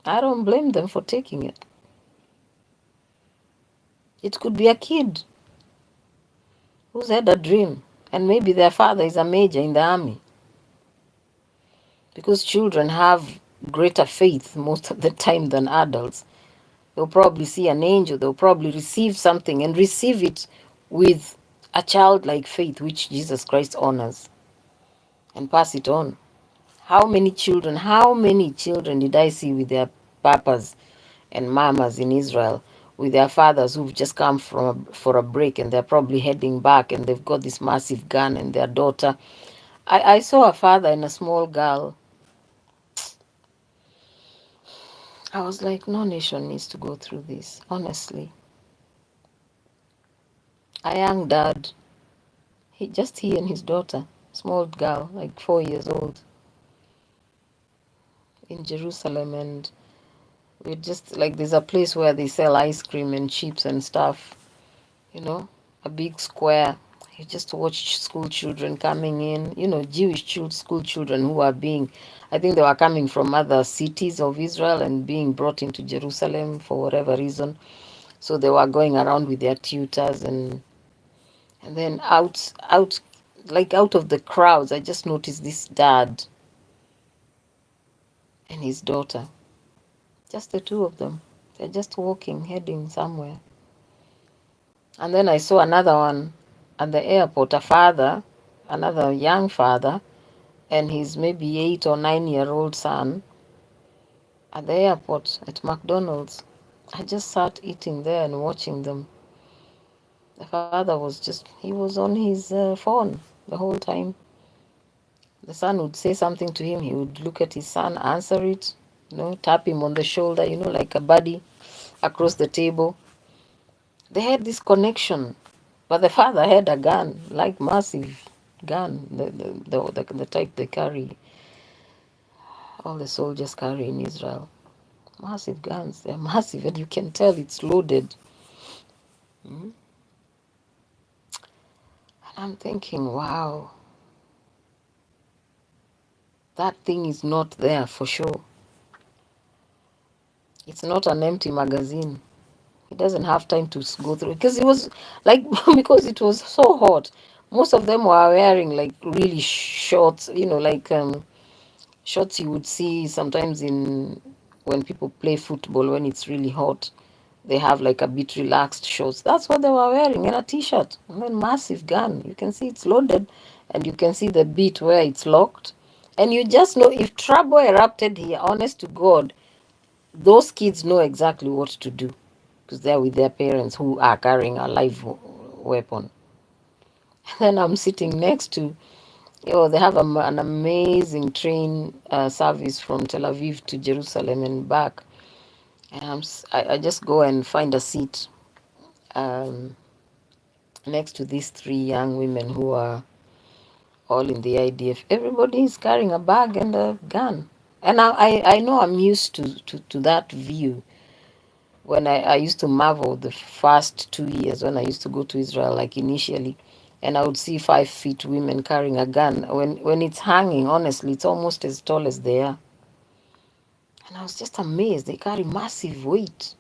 I don't blame them for taking it. It could be a kid who's had a dream, and maybe their father is a major in the army. Because children have greater faith most of the time than adults. They'll probably see an angel, they'll probably receive something and receive it with a childlike faith, which Jesus Christ honors, and pass it on. How many children did I see with their papas and mamas in Israel, with their fathers who've just come for a break and they're probably heading back and they've got this massive gun and their daughter. I saw a father and a small girl. I was like, no nation needs to go through this, honestly. A young dad, he and his daughter, small girl, like 4 years old, in Jerusalem, and we just like there's a place where they sell ice cream and chips and stuff, a big square. You just watch school children coming in, Jewish school children who are I think they were coming from other cities of Israel and being brought into Jerusalem for whatever reason. So they were going around with their tutors, and then out of the crowds, I just noticed this dad and his daughter. Just the two of them. They're just walking, heading somewhere. And then I saw another one at the airport, another young father, and his maybe 8 or 9 year old son at the airport at McDonald's. I just sat eating there and watching them. The father he was on his phone the whole time. The son would say something to him, he would look at his son, answer it, tap him on the shoulder, like a buddy across the table. They had this connection, but the father had a gun, like massive gun, the type they carry, all the soldiers carry in Israel. Massive guns, they're massive, and you can tell it's loaded. And I'm thinking, wow, that thing is not there for sure. It's not an empty magazine. He doesn't have time to go through because it was like because it was so hot. Most of them were wearing like really shorts, like shorts you would see sometimes in when people play football when it's really hot. They have like a bit relaxed shorts. That's what they were wearing, and a t-shirt. And then massive gun. You can see it's loaded, and you can see the bit where it's locked, And you just know if trouble erupted here, honest to God, those kids know exactly what to do because they're with their parents who are carrying a live weapon. And then I'm sitting next to, they have an amazing train service from Tel Aviv to Jerusalem and back. And I just go and find a seat um, next to these three young women who are all in the IDF. Everybody is carrying a bag and a gun. And I know I'm used to that view. When I used to marvel the first 2 years when I used to go to Israel, like initially, and I would see 5 feet women carrying a gun. When it's hanging, honestly, it's almost as tall as they are. And I was just amazed. They carry massive weight.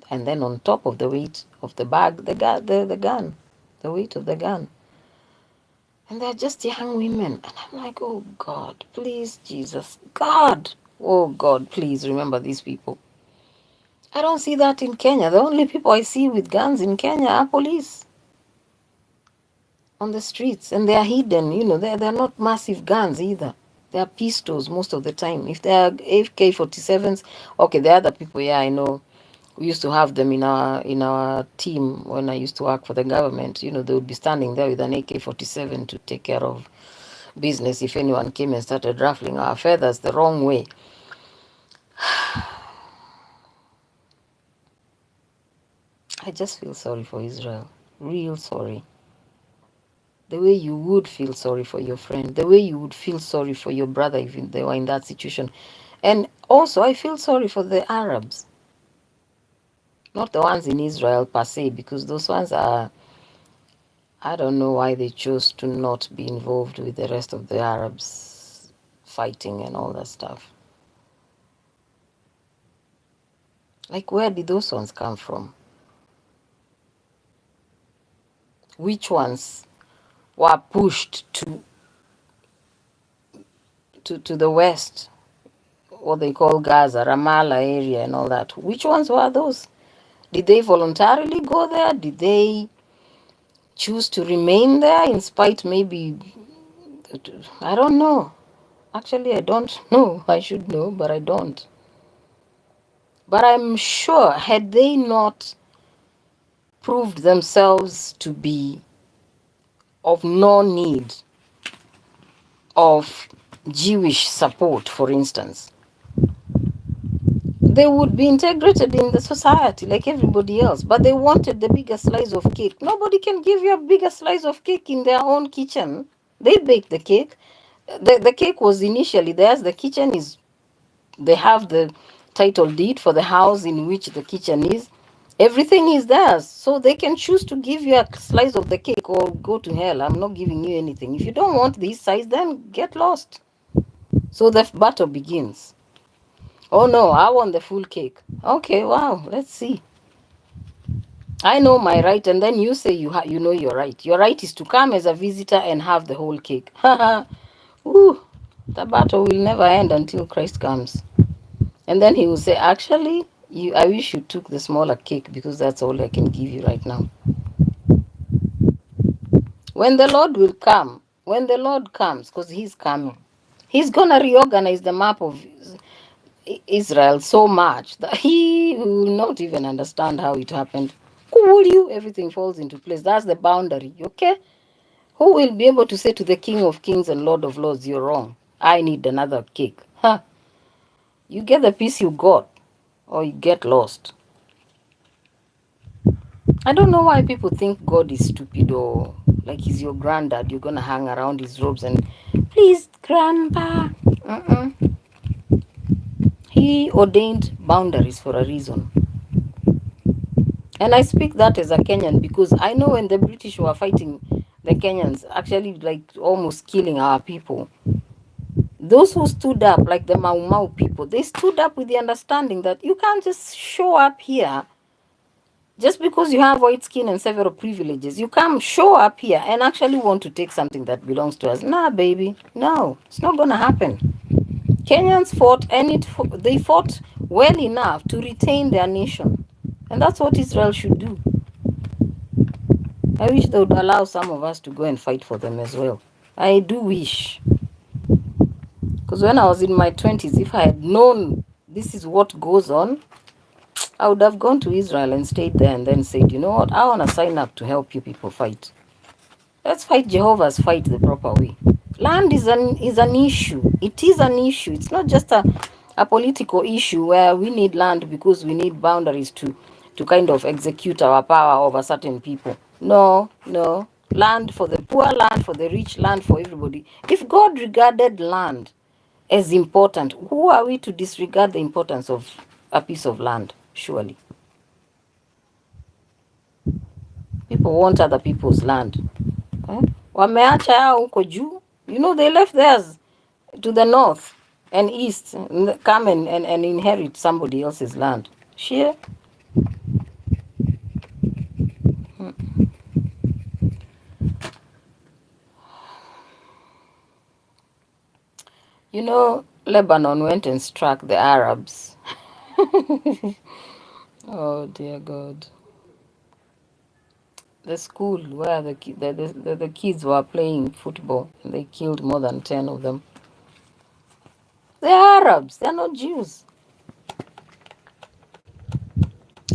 And then on top of the weight of the bag, the gun, the weight of the gun. And they're just young women. And I'm like, oh God, please, Jesus, God. Oh God, please remember these people. I don't see that in Kenya. The only people I see with guns in Kenya are police on the streets. And they are hidden, they're not massive guns either. They are pistols most of the time. If they are AK-47s, okay, the other people, yeah, I know. We used to have them in our team when I used to work for the government. They would be standing there with an AK-47 to take care of business if anyone came and started ruffling our feathers the wrong way. I just feel sorry for Israel. Real sorry. The way you would feel sorry for your friend. The way you would feel sorry for your brother if they were in that situation. And also, I feel sorry for the Arabs. Not the ones in Israel per se, because those ones are... I don't know why they chose to not be involved with the rest of the Arabs fighting and all that stuff. Like, where did those ones come from? Which ones were pushed to the west, what they call Gaza, Ramallah area and all that? Which ones were those? Did they voluntarily go there? Did they choose to remain there in spite maybe... I don't know. Actually, I don't know. I should know, but I don't. But I'm sure had they not proved themselves to be of no need of Jewish support, for instance, they would be integrated in the society like everybody else. But they wanted the bigger slice of cake. Nobody can give you a bigger slice of cake in their own kitchen. They bake the cake. The cake was initially theirs. The kitchen is... They have the title deed for the house in which the kitchen is. Everything is theirs. So they can choose to give you a slice of the cake or go to hell. I'm not giving you anything. If you don't want this size, then get lost. So the battle begins. Oh no, I want the full cake. Okay, wow, let's see. I know my right, and then you say you know your right. Your right is to come as a visitor and have the whole cake. Ooh, the battle will never end until Christ comes. And then he will say, actually, I wish you took the smaller cake because that's all I can give you right now. When the Lord will come, when the Lord comes, because he's coming, he's going to reorganize the map of Israel so much that he will not even understand how it happened. Who will you? Everything falls into place. That's the boundary, okay? Who will be able to say to the King of Kings and Lord of Lords, you're wrong. I need another cake. Huh? You get the piece you got, or you get lost. I don't know why people think God is stupid or like he's your granddad. You're going to hang around his robes and, please, grandpa. He ordained boundaries for a reason. And I speak that as a Kenyan because I know when the British were fighting the Kenyans, actually like almost killing our people, those who stood up, like the Mau Mau people, they stood up with the understanding that you can't just show up here just because you have white skin and several privileges. You can't show up here and actually want to take something that belongs to us. Nah, baby, no, it's not going to happen. Kenyans fought, and they fought well enough to retain their nation. And that's what Israel should do. I wish they would allow some of us to go and fight for them as well. I do wish. Because when I was in my 20s, if I had known this is what goes on, I would have gone to Israel and stayed there and then said, you know what, I want to sign up to help you people fight. Let's fight Jehovah's fight the proper way. Land is an issue. It is an issue. It's not just a political issue where we need land because we need boundaries to kind of execute our power over certain people. No, no. Land for the poor, land for the rich, land for everybody. If God regarded land as important, who are we to disregard the importance of a piece of land? Surely. People want other people's land. Wameacha yao huko juu. You know, they left theirs to the north and east, come and inherit somebody else's land. Sure. You know, Lebanon went and struck the Arabs. Oh dear God. The school where the kids were playing football, they killed more than 10 of them. They're Arabs, they're not Jews.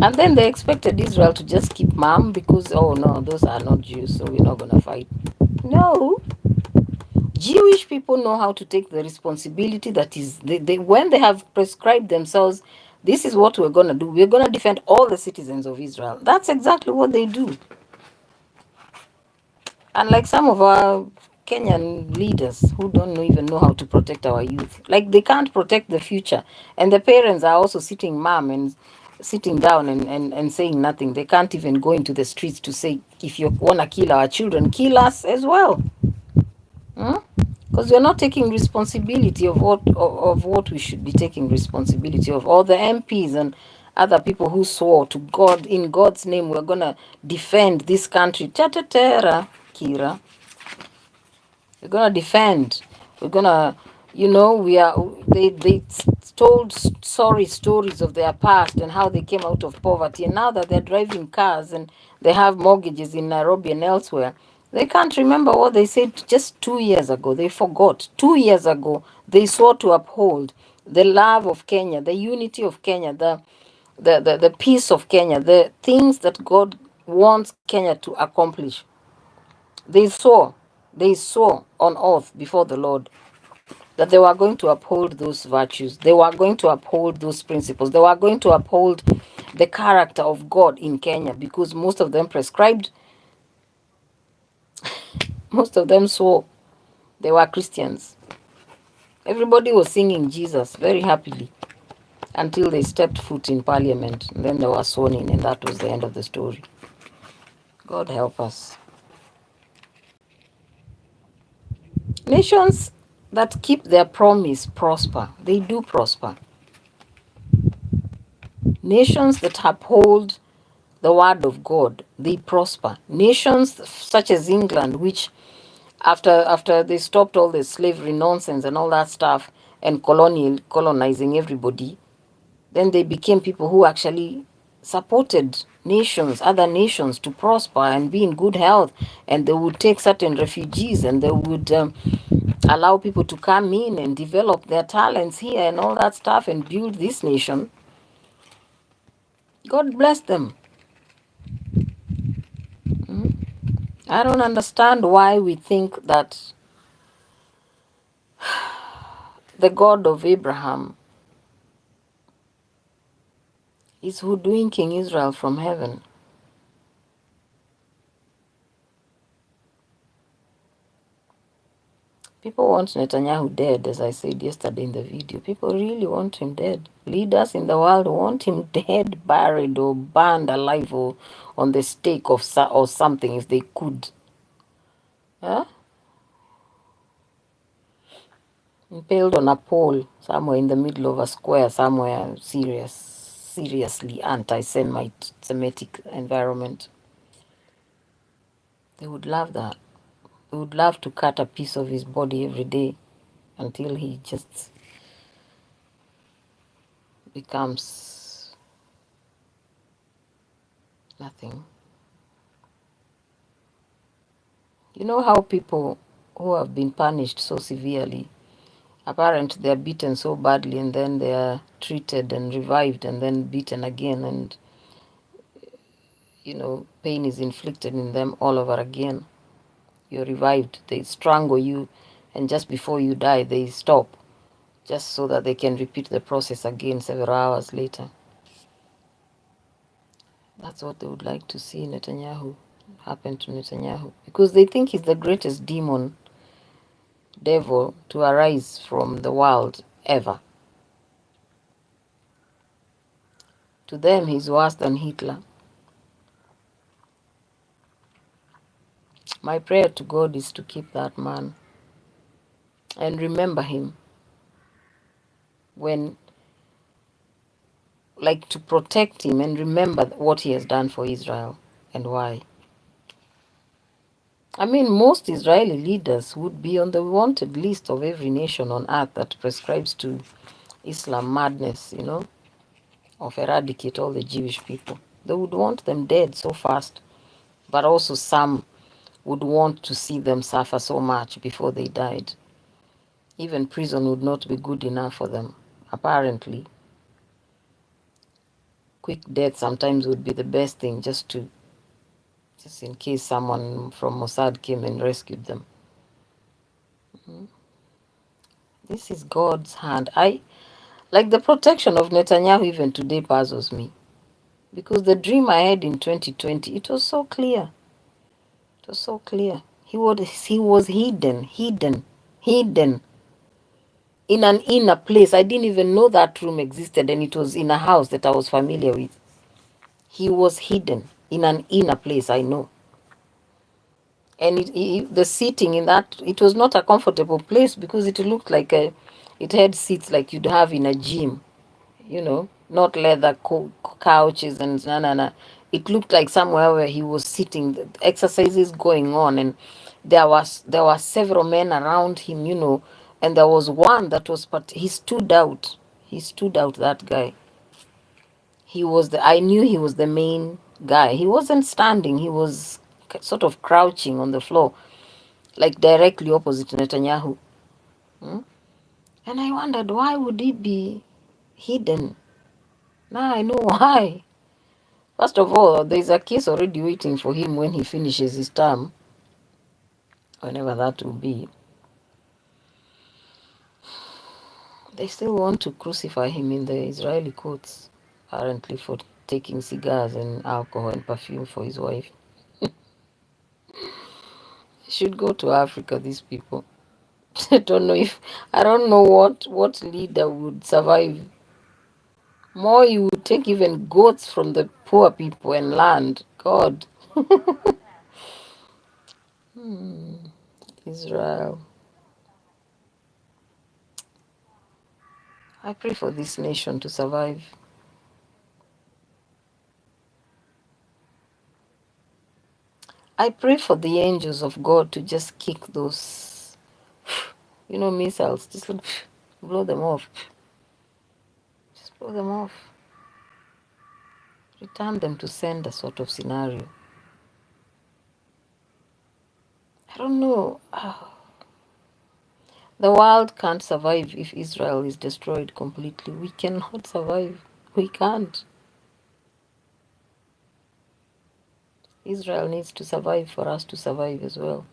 And then they expected Israel to just keep mum because, oh no, those are not Jews, so we're not going to fight. No. Jewish people know how to take the responsibility that is, when they have prescribed themselves, this is what we're going to do. We're going to defend all the citizens of Israel. That's exactly what they do. Unlike some of our Kenyan leaders who don't even know how to protect our youth. Like they can't protect the future. And the parents are also sitting mum and sitting down and saying nothing. They can't even go into the streets to say, if you want to kill our children, kill us as well. Because we're not taking responsibility of what we should be taking responsibility of. All the MPs and other people who swore to God, in God's name, we're going to defend this country. Chatatera, Kira. We're gonna defend. We're gonna, you know, we are. They told sorry stories of their past and how they came out of poverty, and now that they're driving cars and they have mortgages in Nairobi and elsewhere, they can't remember what they said just 2 years ago. They forgot. 2 years ago, they swore to uphold the love of Kenya, the unity of Kenya, the peace of Kenya, the things that God wants Kenya to accomplish. They saw on oath before the Lord that they were going to uphold those virtues. They were going to uphold those principles. They were going to uphold the character of God in Kenya because most of them prescribed, most of them swore they were Christians. Everybody was singing Jesus very happily until they stepped foot in parliament. And then they were sworn in, and that was the end of the story. God help us. Nations that keep their promise prosper. They do prosper. Nations that uphold the word of God, they prosper. Nations such as England, which after they stopped all the slavery nonsense and all that stuff and colonizing everybody, then they became people who actually supported nations, other nations to prosper and be in good health. And they would take certain refugees and they would allow people to come in and develop their talents here and all that stuff and build this nation. God bless them. I don't understand why we think that the God of Abraham is hoodwinking Israel from heaven. People want Netanyahu dead, as I said yesterday in the video. People really want him dead. Leaders in the world want him dead, buried, or burned alive, or on the stake of or something if they could. Huh? Impaled on a pole somewhere in the middle of a square, somewhere seriously anti-Semitic environment. They would love that. They would love to cut a piece of his body every day until he just becomes nothing. You know how people who have been punished so severely Apparently, they are beaten so badly, and then they are treated and revived, and then beaten again, and pain is inflicted in them all over again. You're revived. They strangle you, and just before you die, they stop, just so that they can repeat the process again several hours later. That's what they would like to see Netanyahu happen to Netanyahu, because they think he's the greatest demon, devil to arise from the world ever. To them, he's worse than Hitler. My prayer to God is to keep that man and remember him when, like, to protect him and remember what he has done for Israel and why. I mean, most Israeli leaders would be on the wanted list of every nation on earth that prescribes to Islam madness, of eradicate all the Jewish people. They would want them dead so fast, but also some would want to see them suffer so much before they died. Even prison would not be good enough for them, apparently. Quick death sometimes would be the best thing, just in case someone from Mossad came and rescued them. This is God's hand. Like the protection of Netanyahu even today puzzles me. Because the dream I had in 2020, it was so clear. It was so clear. He was hidden in an inner place. I didn't even know that room existed, and it was in a house that I was familiar with. He was hidden in an inner place, I know. And the seating in that, it was not a comfortable place, because it looked like it had seats like you'd have in a gym, not leather couches and na. It looked like somewhere where he was sitting, the exercises going on, and there were several men around him, and there was one that was, but he stood out. He stood out, that guy. I knew he was the main guy. He wasn't standing, he was sort of crouching on the floor, like directly opposite Netanyahu. Hmm? And I wondered, why would he be hidden? Now I know why. First of all, there's a case already waiting for him when he finishes his term, whenever that will be. They still want to crucify him in the Israeli courts, apparently, for taking cigars and alcohol and perfume for his wife. They should go to Africa, these people. I don't know what leader would survive. More, you would take even goats from the poor people and land. God. Israel. I pray for this nation to survive. I pray for the angels of God to just kick those, missiles. Just blow them off. Just blow them off. Return them to sender sort of scenario. I don't know. The world can't survive if Israel is destroyed completely. We cannot survive. We can't. Israel needs to survive for us to survive as well.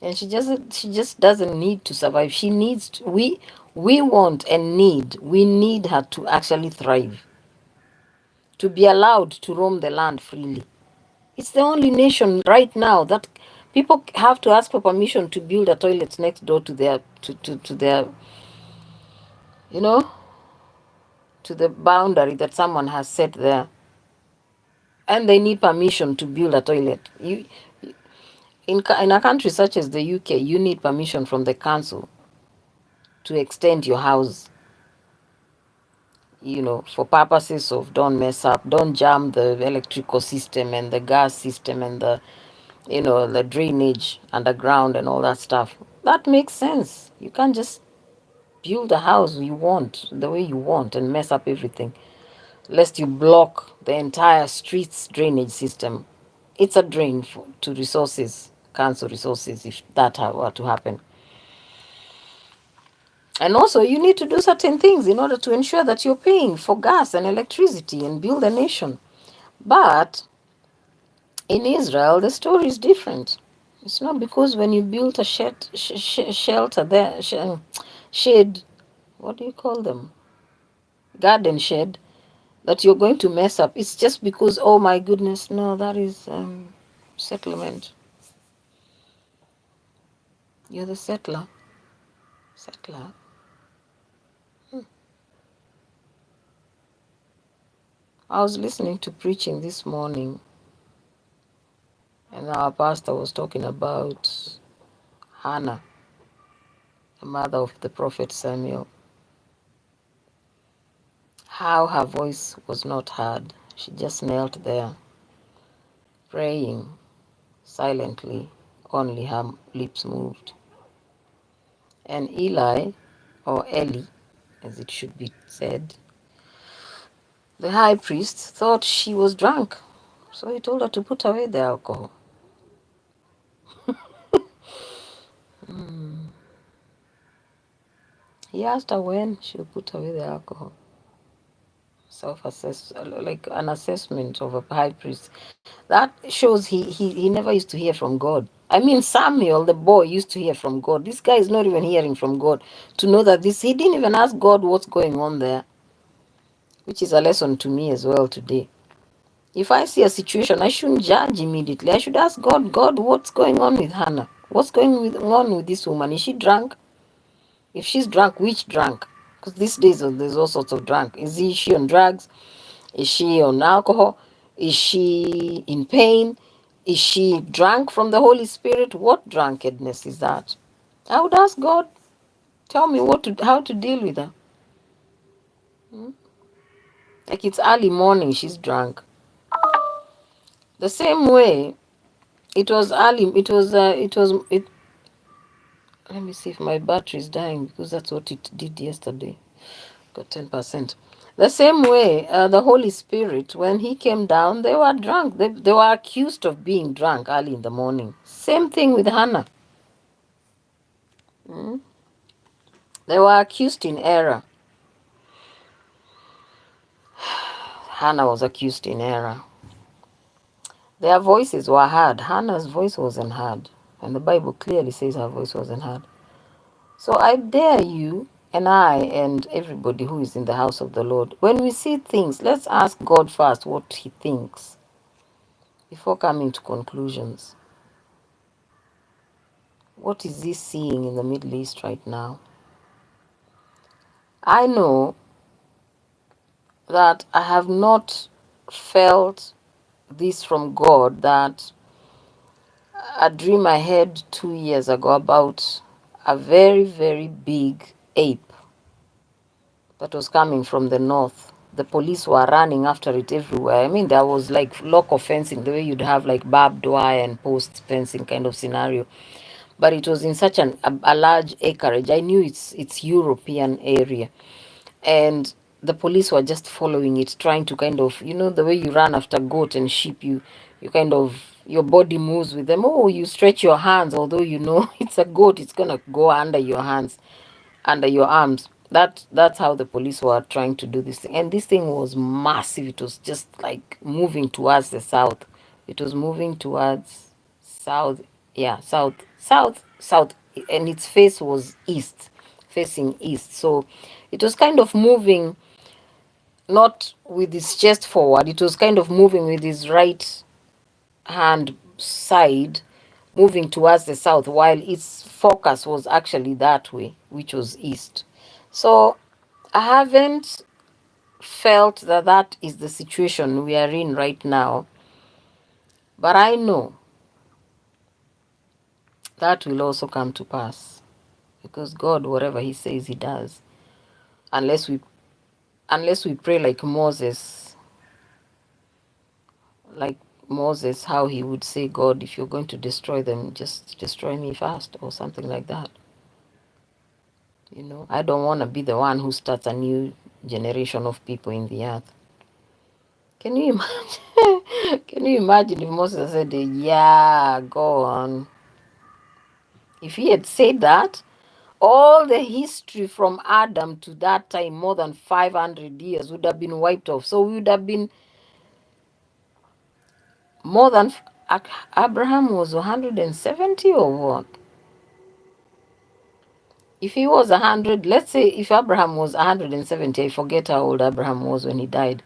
And she just doesn't need to survive. She needs to, we want and we need her to actually thrive, to be allowed to roam the land freely. It's the only nation right now that people have to ask for permission to build a toilet next door to their to their you know to the boundary that someone has set there, and they need permission to build a toilet. In a country such as the UK, you need permission from the council to extend your house, for purposes of don't mess up, don't jam the electrical system and the gas system and the drainage underground and all that stuff. That makes sense. You can't just build a house you want the way you want and mess up everything, lest you block the entire street's drainage system. It's a drain to resources, council resources, if that were to happen. And also, you need to do certain things in order to ensure that you're paying for gas and electricity and build a nation. But in Israel, the story is different. It's not because when you built a shelter there, shade, what do you call them? Garden shed, that you're going to mess up. It's just because, oh my goodness, no, that is settlement. You're the settler. Settler. I was listening to preaching this morning, and our pastor was talking about Hannah, the mother of the prophet Samuel, how her voice was not heard. She just knelt there, praying silently, only her lips moved. And Eli, or Eli, as it should be said, the high priest, thought she was drunk. So he told her to put away the alcohol. He asked her when she'll put away the alcohol. Self-assess, like an assessment of a high priest. That shows he never used to hear from God. I mean, Samuel, the boy, used to hear from God. This guy is not even hearing from God. To know that this, he didn't even ask God what's going on there, which is a lesson to me as well today. If I see a situation, I shouldn't judge immediately. I should ask God, God, what's going on with Hannah? What's going on with this woman? Is she drunk? If she's drunk, which drunk? Because these days there's all sorts of drunk. Is she on drugs? Is she on alcohol? Is she in pain? Is she drunk from the Holy Spirit? What drunkenness is that? I would ask God, tell me how to deal with her. Like it's early morning, she's drunk. The same way, it was early. Let me see if my battery is dying, because that's what it did yesterday. Got 10%. The same way, the Holy Spirit, when he came down, they were drunk. They were accused of being drunk early in the morning. Same thing with Hannah. They were accused in error. Hannah was accused in error. Their voices were heard. Hannah's voice wasn't heard. And the Bible clearly says her voice wasn't heard. So I dare you and I and everybody who is in the house of the Lord, when we see things, let's ask God first what he thinks before coming to conclusions. What is he seeing in the Middle East right now? I know that I have not felt this from God, that a dream I had 2 years ago about a very, very big ape that was coming from the north. The police were running after it everywhere. I mean, there was like local fencing, the way you'd have like barbed wire and post fencing kind of scenario. But it was in such a large acreage. I knew it's European area. And the police were just following it, trying to kind of, the way you run after goat and sheep, you kind of, your body moves with them. Oh, you stretch your hands, although it's a goat, it's gonna go under your hands, under your arms. That's how the police were trying to do this thing. And this thing was massive. It was just like moving towards the south. It was moving towards south. Yeah, south, and its face was east, facing east. So it was kind of moving, not with his chest forward. It was kind of moving with his right hand side, moving towards the south, while its focus was actually that way, which was east. So I haven't felt that that is the situation we are in right now, but I know that will also come to pass, because God, whatever he says, he does. Unless we pray like Moses, how he would say, God, if you're going to destroy them, just destroy me fast, or something like that. I don't want to be the one who starts a new generation of people in the earth. Can you imagine? Can you imagine if Moses said, yeah, go on? If he had said that, all the history from Adam to that time, more than 500 years, would have been wiped off. So we would have been more than Abraham was 170 or what? If he was 100, let's say if Abraham was 170, I forget how old Abraham was when he died.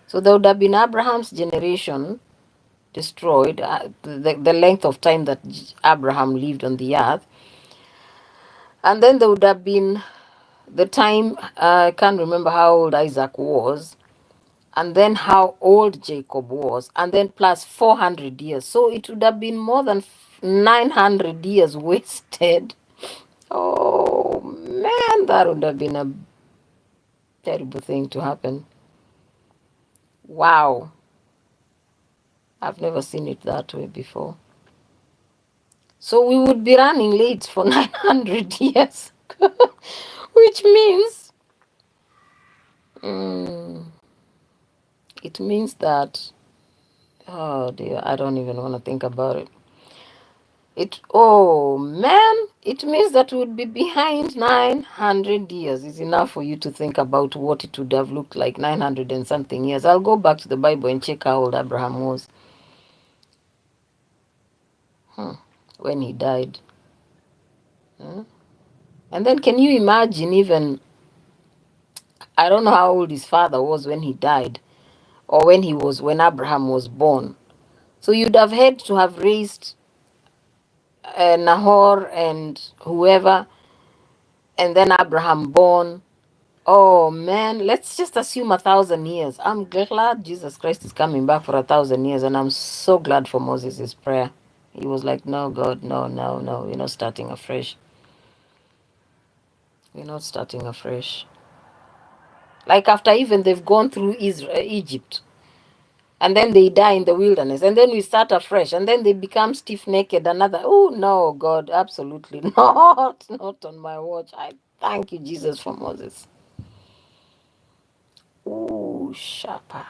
So there would have been Abraham's generation destroyed, the length of time that Abraham lived on the earth. And then there would have been the time, I can't remember how old Isaac was, and then how old Jacob was, and then plus 400 years. So it would have been more than 900 years wasted. Oh man, that would have been a terrible thing to happen. Wow. I've never seen it that way before. So we would be running late for 900 years, which means it means that, oh dear, I don't even want to think about it. Oh man, it means that we would be behind 900 years. Is enough for you to think about what it would have looked like 900 and something years. I'll go back to the Bible and check how old Abraham was when he died. And then can you imagine, even, I don't know how old his father was when he died, or when Abraham was born. So you'd have had to have raised Nahor and whoever, and then Abraham born. Oh man, let's just assume 1,000 years. I'm glad Jesus Christ is coming back for 1,000 years, and I'm so glad for Moses' prayer. He was like, no, God, no, no, no, we're not starting afresh. We're not starting afresh. Like after even they've gone through Egypt, and then they die in the wilderness, and then we start afresh, and then they become stiff-necked. Oh no, God, absolutely not. Not on my watch. I thank you, Jesus, for Moses. Oh, Shapa.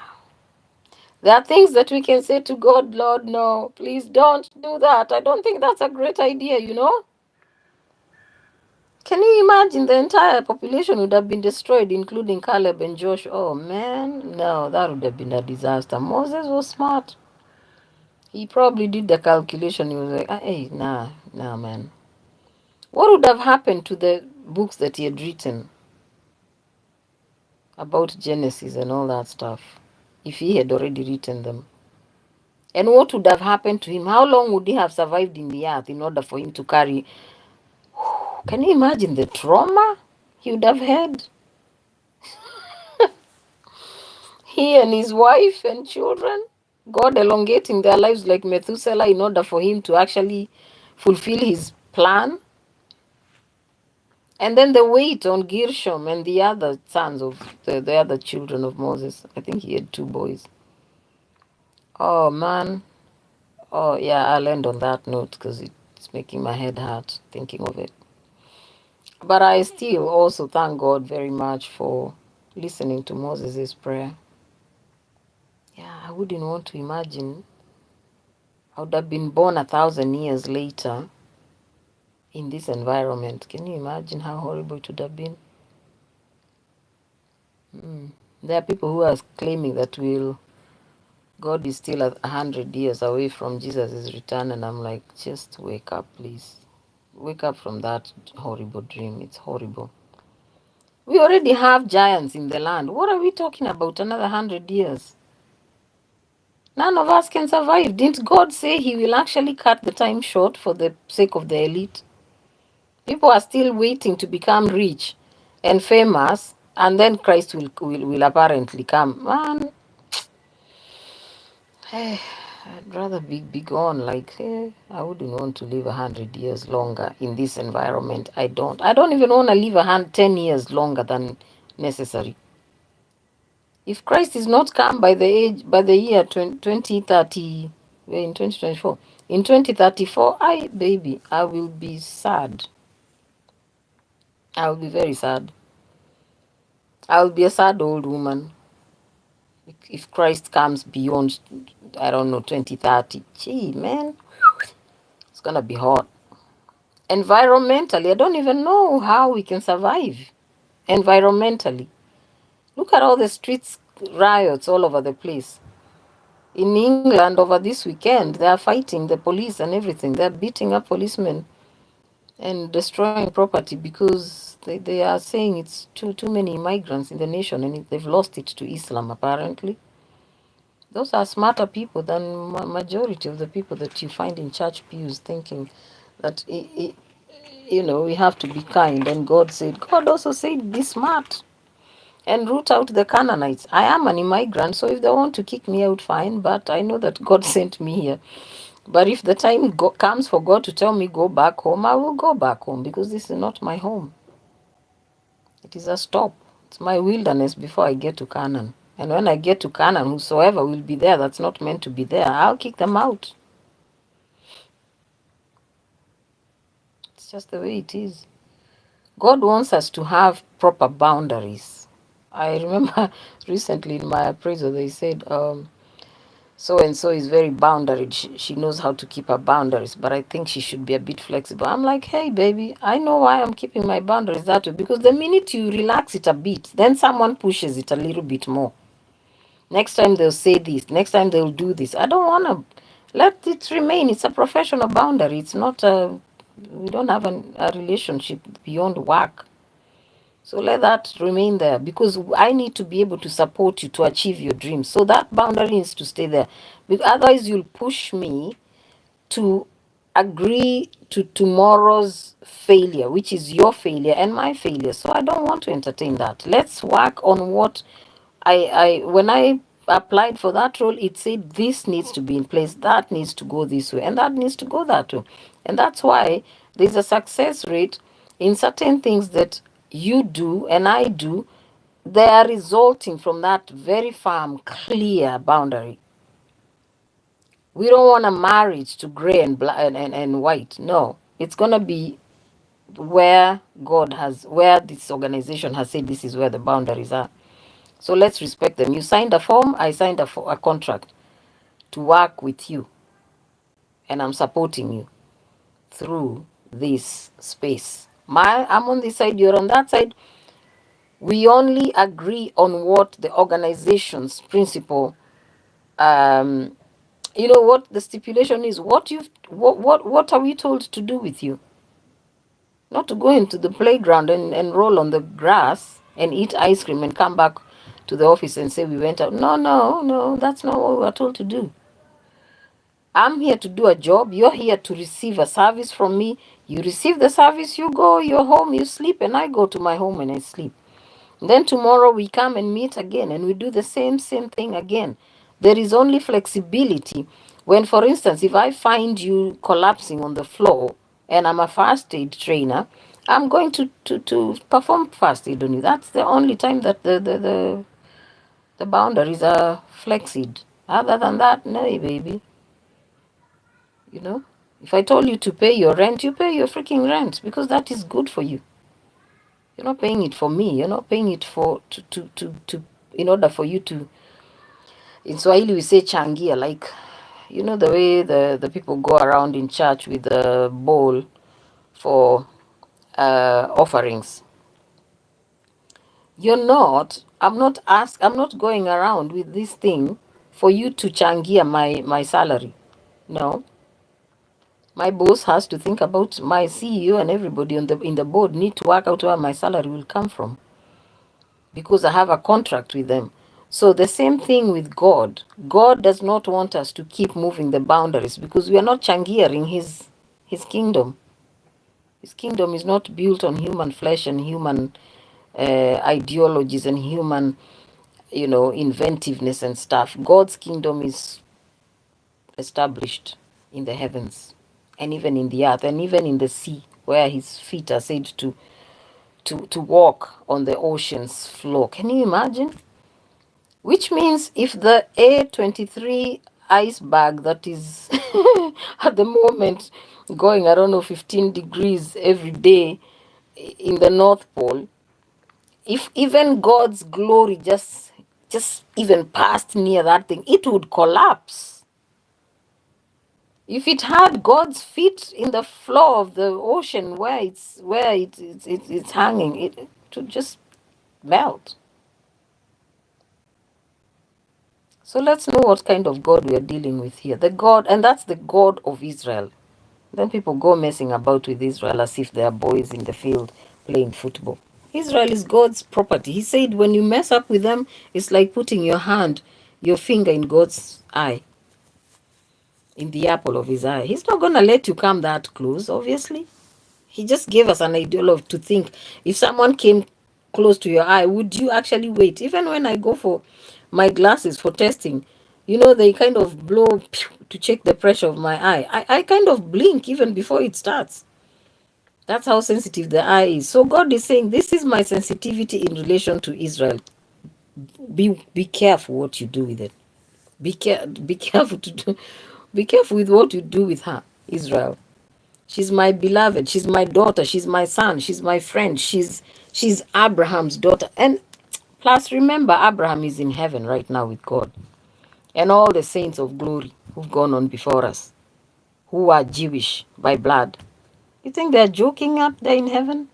There are things that we can say to God, Lord, no, please don't do that. I don't think that's a great idea. Can you imagine the entire population would have been destroyed, including Caleb and Josh? Oh man, no, that would have been a disaster. Moses was smart. He probably did the calculation. He was like, hey, nah, man. What would have happened to the books that he had written about Genesis and all that stuff if he had already written them? And what would have happened to him? How long would he have survived in the earth in order for him to carry? Can you imagine the trauma he would have had? He and his wife and children, God elongating their lives like Methuselah in order for him to actually fulfill his plan. And then the weight on Gershom and the other sons of the other children of Moses. I think he had 2 boys. Oh, man. Oh, yeah, I'll end on that note because it's making my head hurt thinking of it. But I still also thank God very much for listening to Moses' prayer. Yeah, I wouldn't want to imagine. I would have been born 1,000 years later in this environment. Can you imagine how horrible it would have been? There are people who are claiming that God is still 100 years away from Jesus' return, and I'm like, just wake up, please. Wake up from that horrible dream. It's horrible. We already have giants in the land. What are we talking about? Another 100 years? None of us can survive. Didn't God say he will actually cut the time short for the sake of the elite? People are still waiting to become rich and famous, and then Christ will apparently come. Man, I'd rather be gone. Like, I wouldn't want to live 100 years longer in this environment. I don't even want to live 10 years longer than necessary. If Christ is not come by the year 2030, we're in 2024. In 2034, I will be sad. I will be very sad. I will be a sad old woman if Christ comes beyond, I don't know, 2030. Gee, man, it's gonna be hot. Environmentally, I don't even know how we can survive environmentally. Look at all the streets riots all over the place. In England over this weekend, they are fighting the police and everything. They're beating up policemen and destroying property because they are saying it's too many migrants in the nation, and they've lost it to Islam apparently. Those are smarter people than majority of the people that you find in church pews thinking that we have to be kind. And God also said be smart and root out the Canaanites. I am an immigrant, so if they want to kick me out, fine, but I know that God sent me here. But if the time comes for God to tell me go back home, I will go back home, because this is not my home. It is a stop. It's my wilderness before I get to Canaan. And when I get to Canaan, whosoever will be there that's not meant to be there, I'll kick them out. It's just the way it is. God wants us to have proper boundaries. I remember recently in my appraisal, they said, so and so is very boundaried. She knows how to keep her boundaries, but I think she should be a bit flexible. I'm like, hey, baby, I know why I'm keeping my boundaries that way. Because the minute you relax it a bit, then someone pushes it a little bit more. Next time they'll say this. Next time they'll do this. I don't want to let it remain. It's a professional boundary. It's not a, we don't have a relationship beyond work. So let that remain there, because I need to be able to support you to achieve your dreams. So that boundary needs to stay there. Because otherwise you'll push me to agree to tomorrow's failure, which is your failure and my failure. So I don't want to entertain that. Let's work on what when I applied for that role, it said this needs to be in place, that needs to go this way, and that needs to go that way. And that's why there's a success rate in certain things that you do and I do. They are resulting from that very firm, clear boundary. We don't want a marriage to gray and black and white. No, it's gonna be where where this organization has said this is where the boundaries are. So let's respect them. You signed a form, I signed a contract to work with you, and I'm supporting you through this space. I'm on this side, you're on that side. We only agree on what the organization's principle, what the stipulation is, what are we told to do with you? Not to go into the playground and roll on the grass and eat ice cream and come back to the office and say we went out. No, that's not what we are told to do. I'm here to do a job. You're here to receive a service from me. You receive the service, you go, you're home, you sleep, and I go to my home and I sleep. Then tomorrow we come and meet again and we do the same thing again. There is only flexibility. When, for instance, if I find you collapsing on the floor and I'm a first aid trainer, I'm going to perform first aid on you. That's the only time that the boundaries are flexed. Other than that, no, baby. If I told you to pay your rent, you pay your freaking rent, because that is good for you. You're not paying it for me. You're not paying it for to in order for you to. In Swahili we say changia, like the way the people go around in church with a bowl for offerings. I'm not going around with this thing for you to changia my salary. No. My boss has to think about, my CEO and everybody in the board need to work out where my salary will come from, because I have a contract with them. So the same thing with God. God does not want us to keep moving the boundaries, because we are not changiering his kingdom. His kingdom is not built on human flesh and human ideologies and human, inventiveness and stuff. God's kingdom is established in the heavens, and even in the earth, and even in the sea, where his feet are said to walk on the ocean's floor. Can you imagine? Which means if the A23 iceberg that is at the moment going, I don't know, 15 degrees every day in the North Pole, if even God's glory just even passed near that thing, it would collapse. If it had God's feet in the floor of the ocean where it's hanging, it would just melt. So let's know what kind of God we are dealing with here. The God, and that's the God of Israel. Then people go messing about with Israel as if they are boys in the field playing football. Israel is God's property. He said when you mess up with them, it's like putting your finger in God's eye, in the apple of his eye. He's not going to let you come that close, obviously. He just gave us an ideal of to think if someone came close to your eye, would you actually wait? Even when I go for my glasses for testing, they kind of blow to check the pressure of my eye. I kind of blink even before it starts. That's how sensitive the eye is. So God is saying, this is my sensitivity in relation to Israel. Be careful what you do with it. Be careful to do. Be careful with what you do with her, Israel. She's my beloved. She's my daughter. She's my son. She's my friend. She's Abraham's daughter. And plus, remember, Abraham is in heaven right now with God, and all the saints of glory who've gone on before us, who are Jewish by blood. You think they're joking up there in heaven?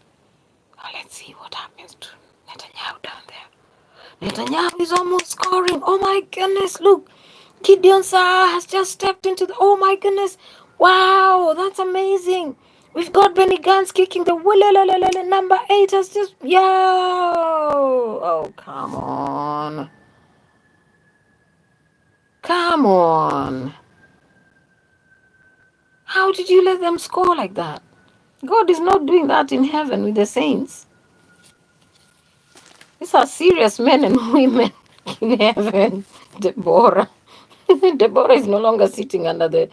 Oh, let's see what happens to Netanyahu down there. Netanyahu is almost scoring. Oh my goodness, look. Gideon Saar has just stepped into the... Oh my goodness. Wow, that's amazing. We've got Benny Gantz kicking the... Number 8 has just... Yo! Oh, come on. Come on. How did you let them score like that? God is not doing that in heaven with the saints. These are serious men and women in heaven. Deborah. Deborah is no longer sitting under the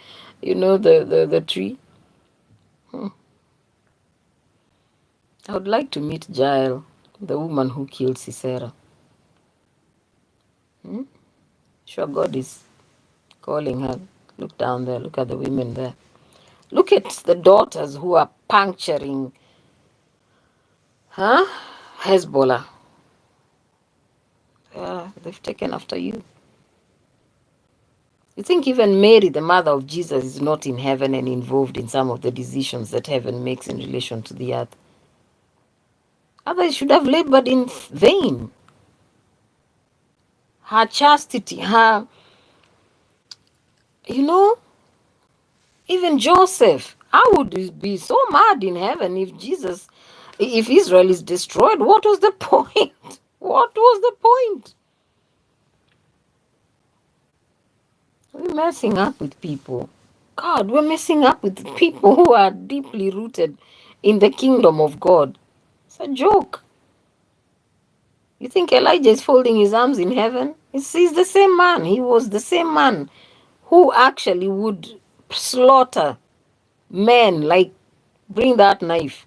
tree. I would like to meet Jael, the woman who killed Sisera. Sure, God is calling her. Look down there. Look at the women there. Look at the daughters who are puncturing Hezbollah. They've taken after you. You think even Mary, the mother of Jesus, is not in heaven and involved in some of the decisions that heaven makes in relation to the earth? Others should have labored in vain. Her chastity, even Joseph. I would be so mad in heaven if Israel is destroyed. What was the point? What was the point? We're messing up with people. God, we're messing up with people who are deeply rooted in the kingdom of God. It's a joke. You think Elijah is folding his arms in heaven? He's the same man. He was the same man who actually would slaughter men, like, bring that knife.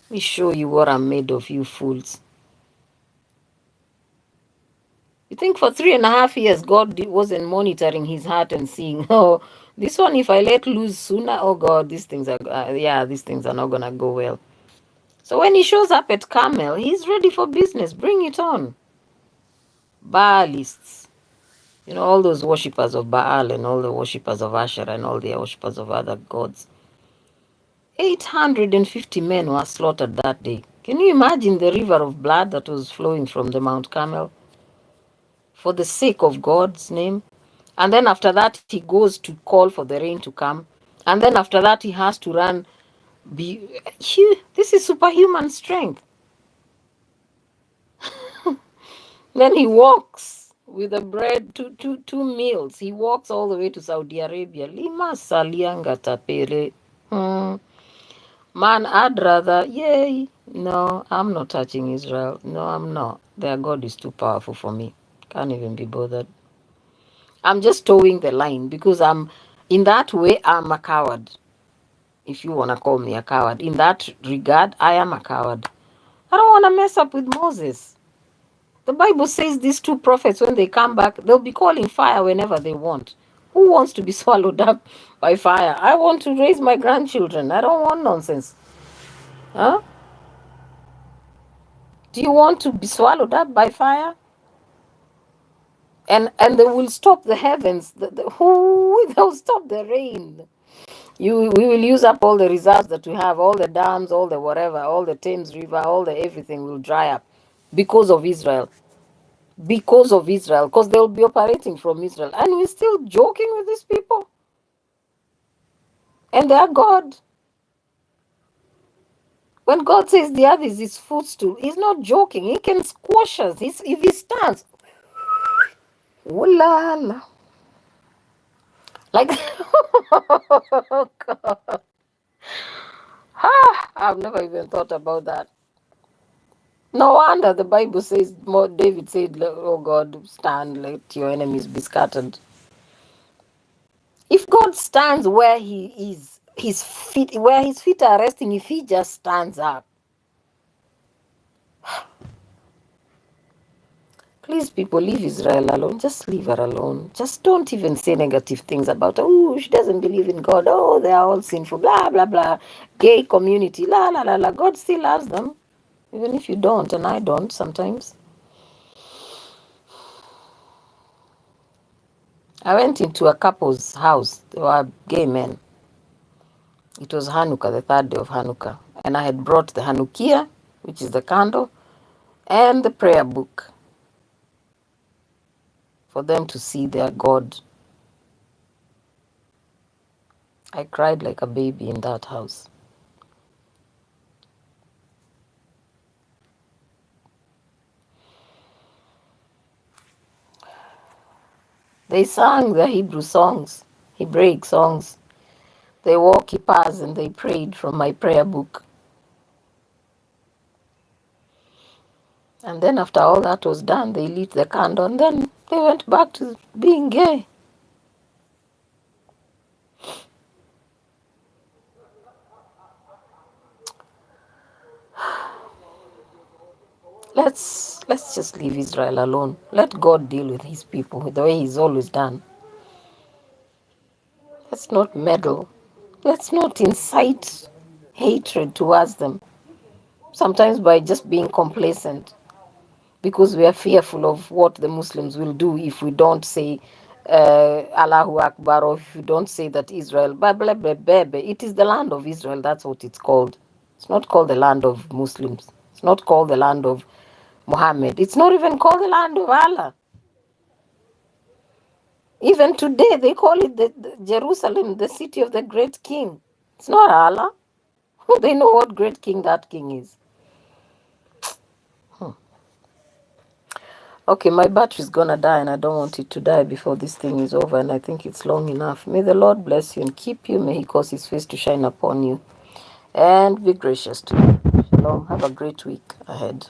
Let me show you what I'm made of, you fools. You think for 3.5 years God wasn't monitoring his heart and seeing, oh, this one, if I let loose sooner, oh God, these things are not going to go well. So when he shows up at Carmel, he's ready for business. Bring it on. Baalists. All those worshippers of Baal and all the worshippers of Asherah and all the worshippers of other gods. 850 men were slaughtered that day. Can you imagine the river of blood that was flowing from the Mount Carmel for the sake of God's name? And then after that, he goes to call for the rain to come. And then after that, he has to run. This is superhuman strength. Then he walks with the bread, two meals. He walks all the way to Saudi Arabia. Lima salianga tapere. Man, I'd rather, yay. No, I'm not touching Israel. No, I'm not. Their God is too powerful for me. Can't even be bothered. I'm just towing the line because in that way, I'm a coward. If you want to call me a coward. In that regard, I am a coward. I don't want to mess up with Moses. The Bible says these two prophets, when they come back, they'll be calling fire whenever they want. Who wants to be swallowed up by fire? I want to raise my grandchildren. I don't want nonsense. Huh? Do you want to be swallowed up by fire? And they will stop the heavens. They'll stop the rain. We will use up all the reserves that we have, all the dams, all the whatever, all the Thames River, all the everything will dry up because of Israel. Because of Israel, because they'll be operating from Israel. And we're still joking with these people. And they are God. When God says the earth is his footstool, he's not joking. He can squash us. If he stands, ooh la la. Like, oh God. I've never even thought about that. No wonder the Bible says, more David said, oh God, stand, let your enemies be scattered. If God stands where he is, where his feet are resting, if he just stands up, please, people, leave Israel alone. Just leave her alone. Just don't even say negative things about her. Oh, she doesn't believe in God. Oh, they are all sinful. Blah, blah, blah. Gay community. La, la, la, la. God still loves them. Even if you don't, and I don't sometimes. I went into a couple's house. They were gay men. It was Hanukkah, the third day of Hanukkah. And I had brought the Hanukkah, which is the candle, and the prayer book for them to see their God. I cried like a baby in that house. They sang the Hebrew songs, Hebraic songs. They wore kippas and they prayed from my prayer book. And then after all that was done, they lit the candle and then they went back to being gay. Let's just leave Israel alone. Let God deal with his people the way he's always done. Let's not meddle. Let's not incite hatred towards them. Sometimes by just being complacent, because we are fearful of what the Muslims will do if we don't say Allahu Akbar, or if we don't say that Israel, blah, blah, blah, blah, blah. It is the land of Israel. That's what it's called. It's not called the land of Muslims. It's not called the land of Muhammad. It's not even called the land of Allah. Even today, they call it the Jerusalem, the city of the great king. It's not Allah. They know what great king that king is. Okay, my battery's gonna die and I don't want it to die before this thing is over, and I think it's long enough. May the Lord bless you and keep you. May he cause his face to shine upon you and be gracious to you. Shalom. Have a great week ahead.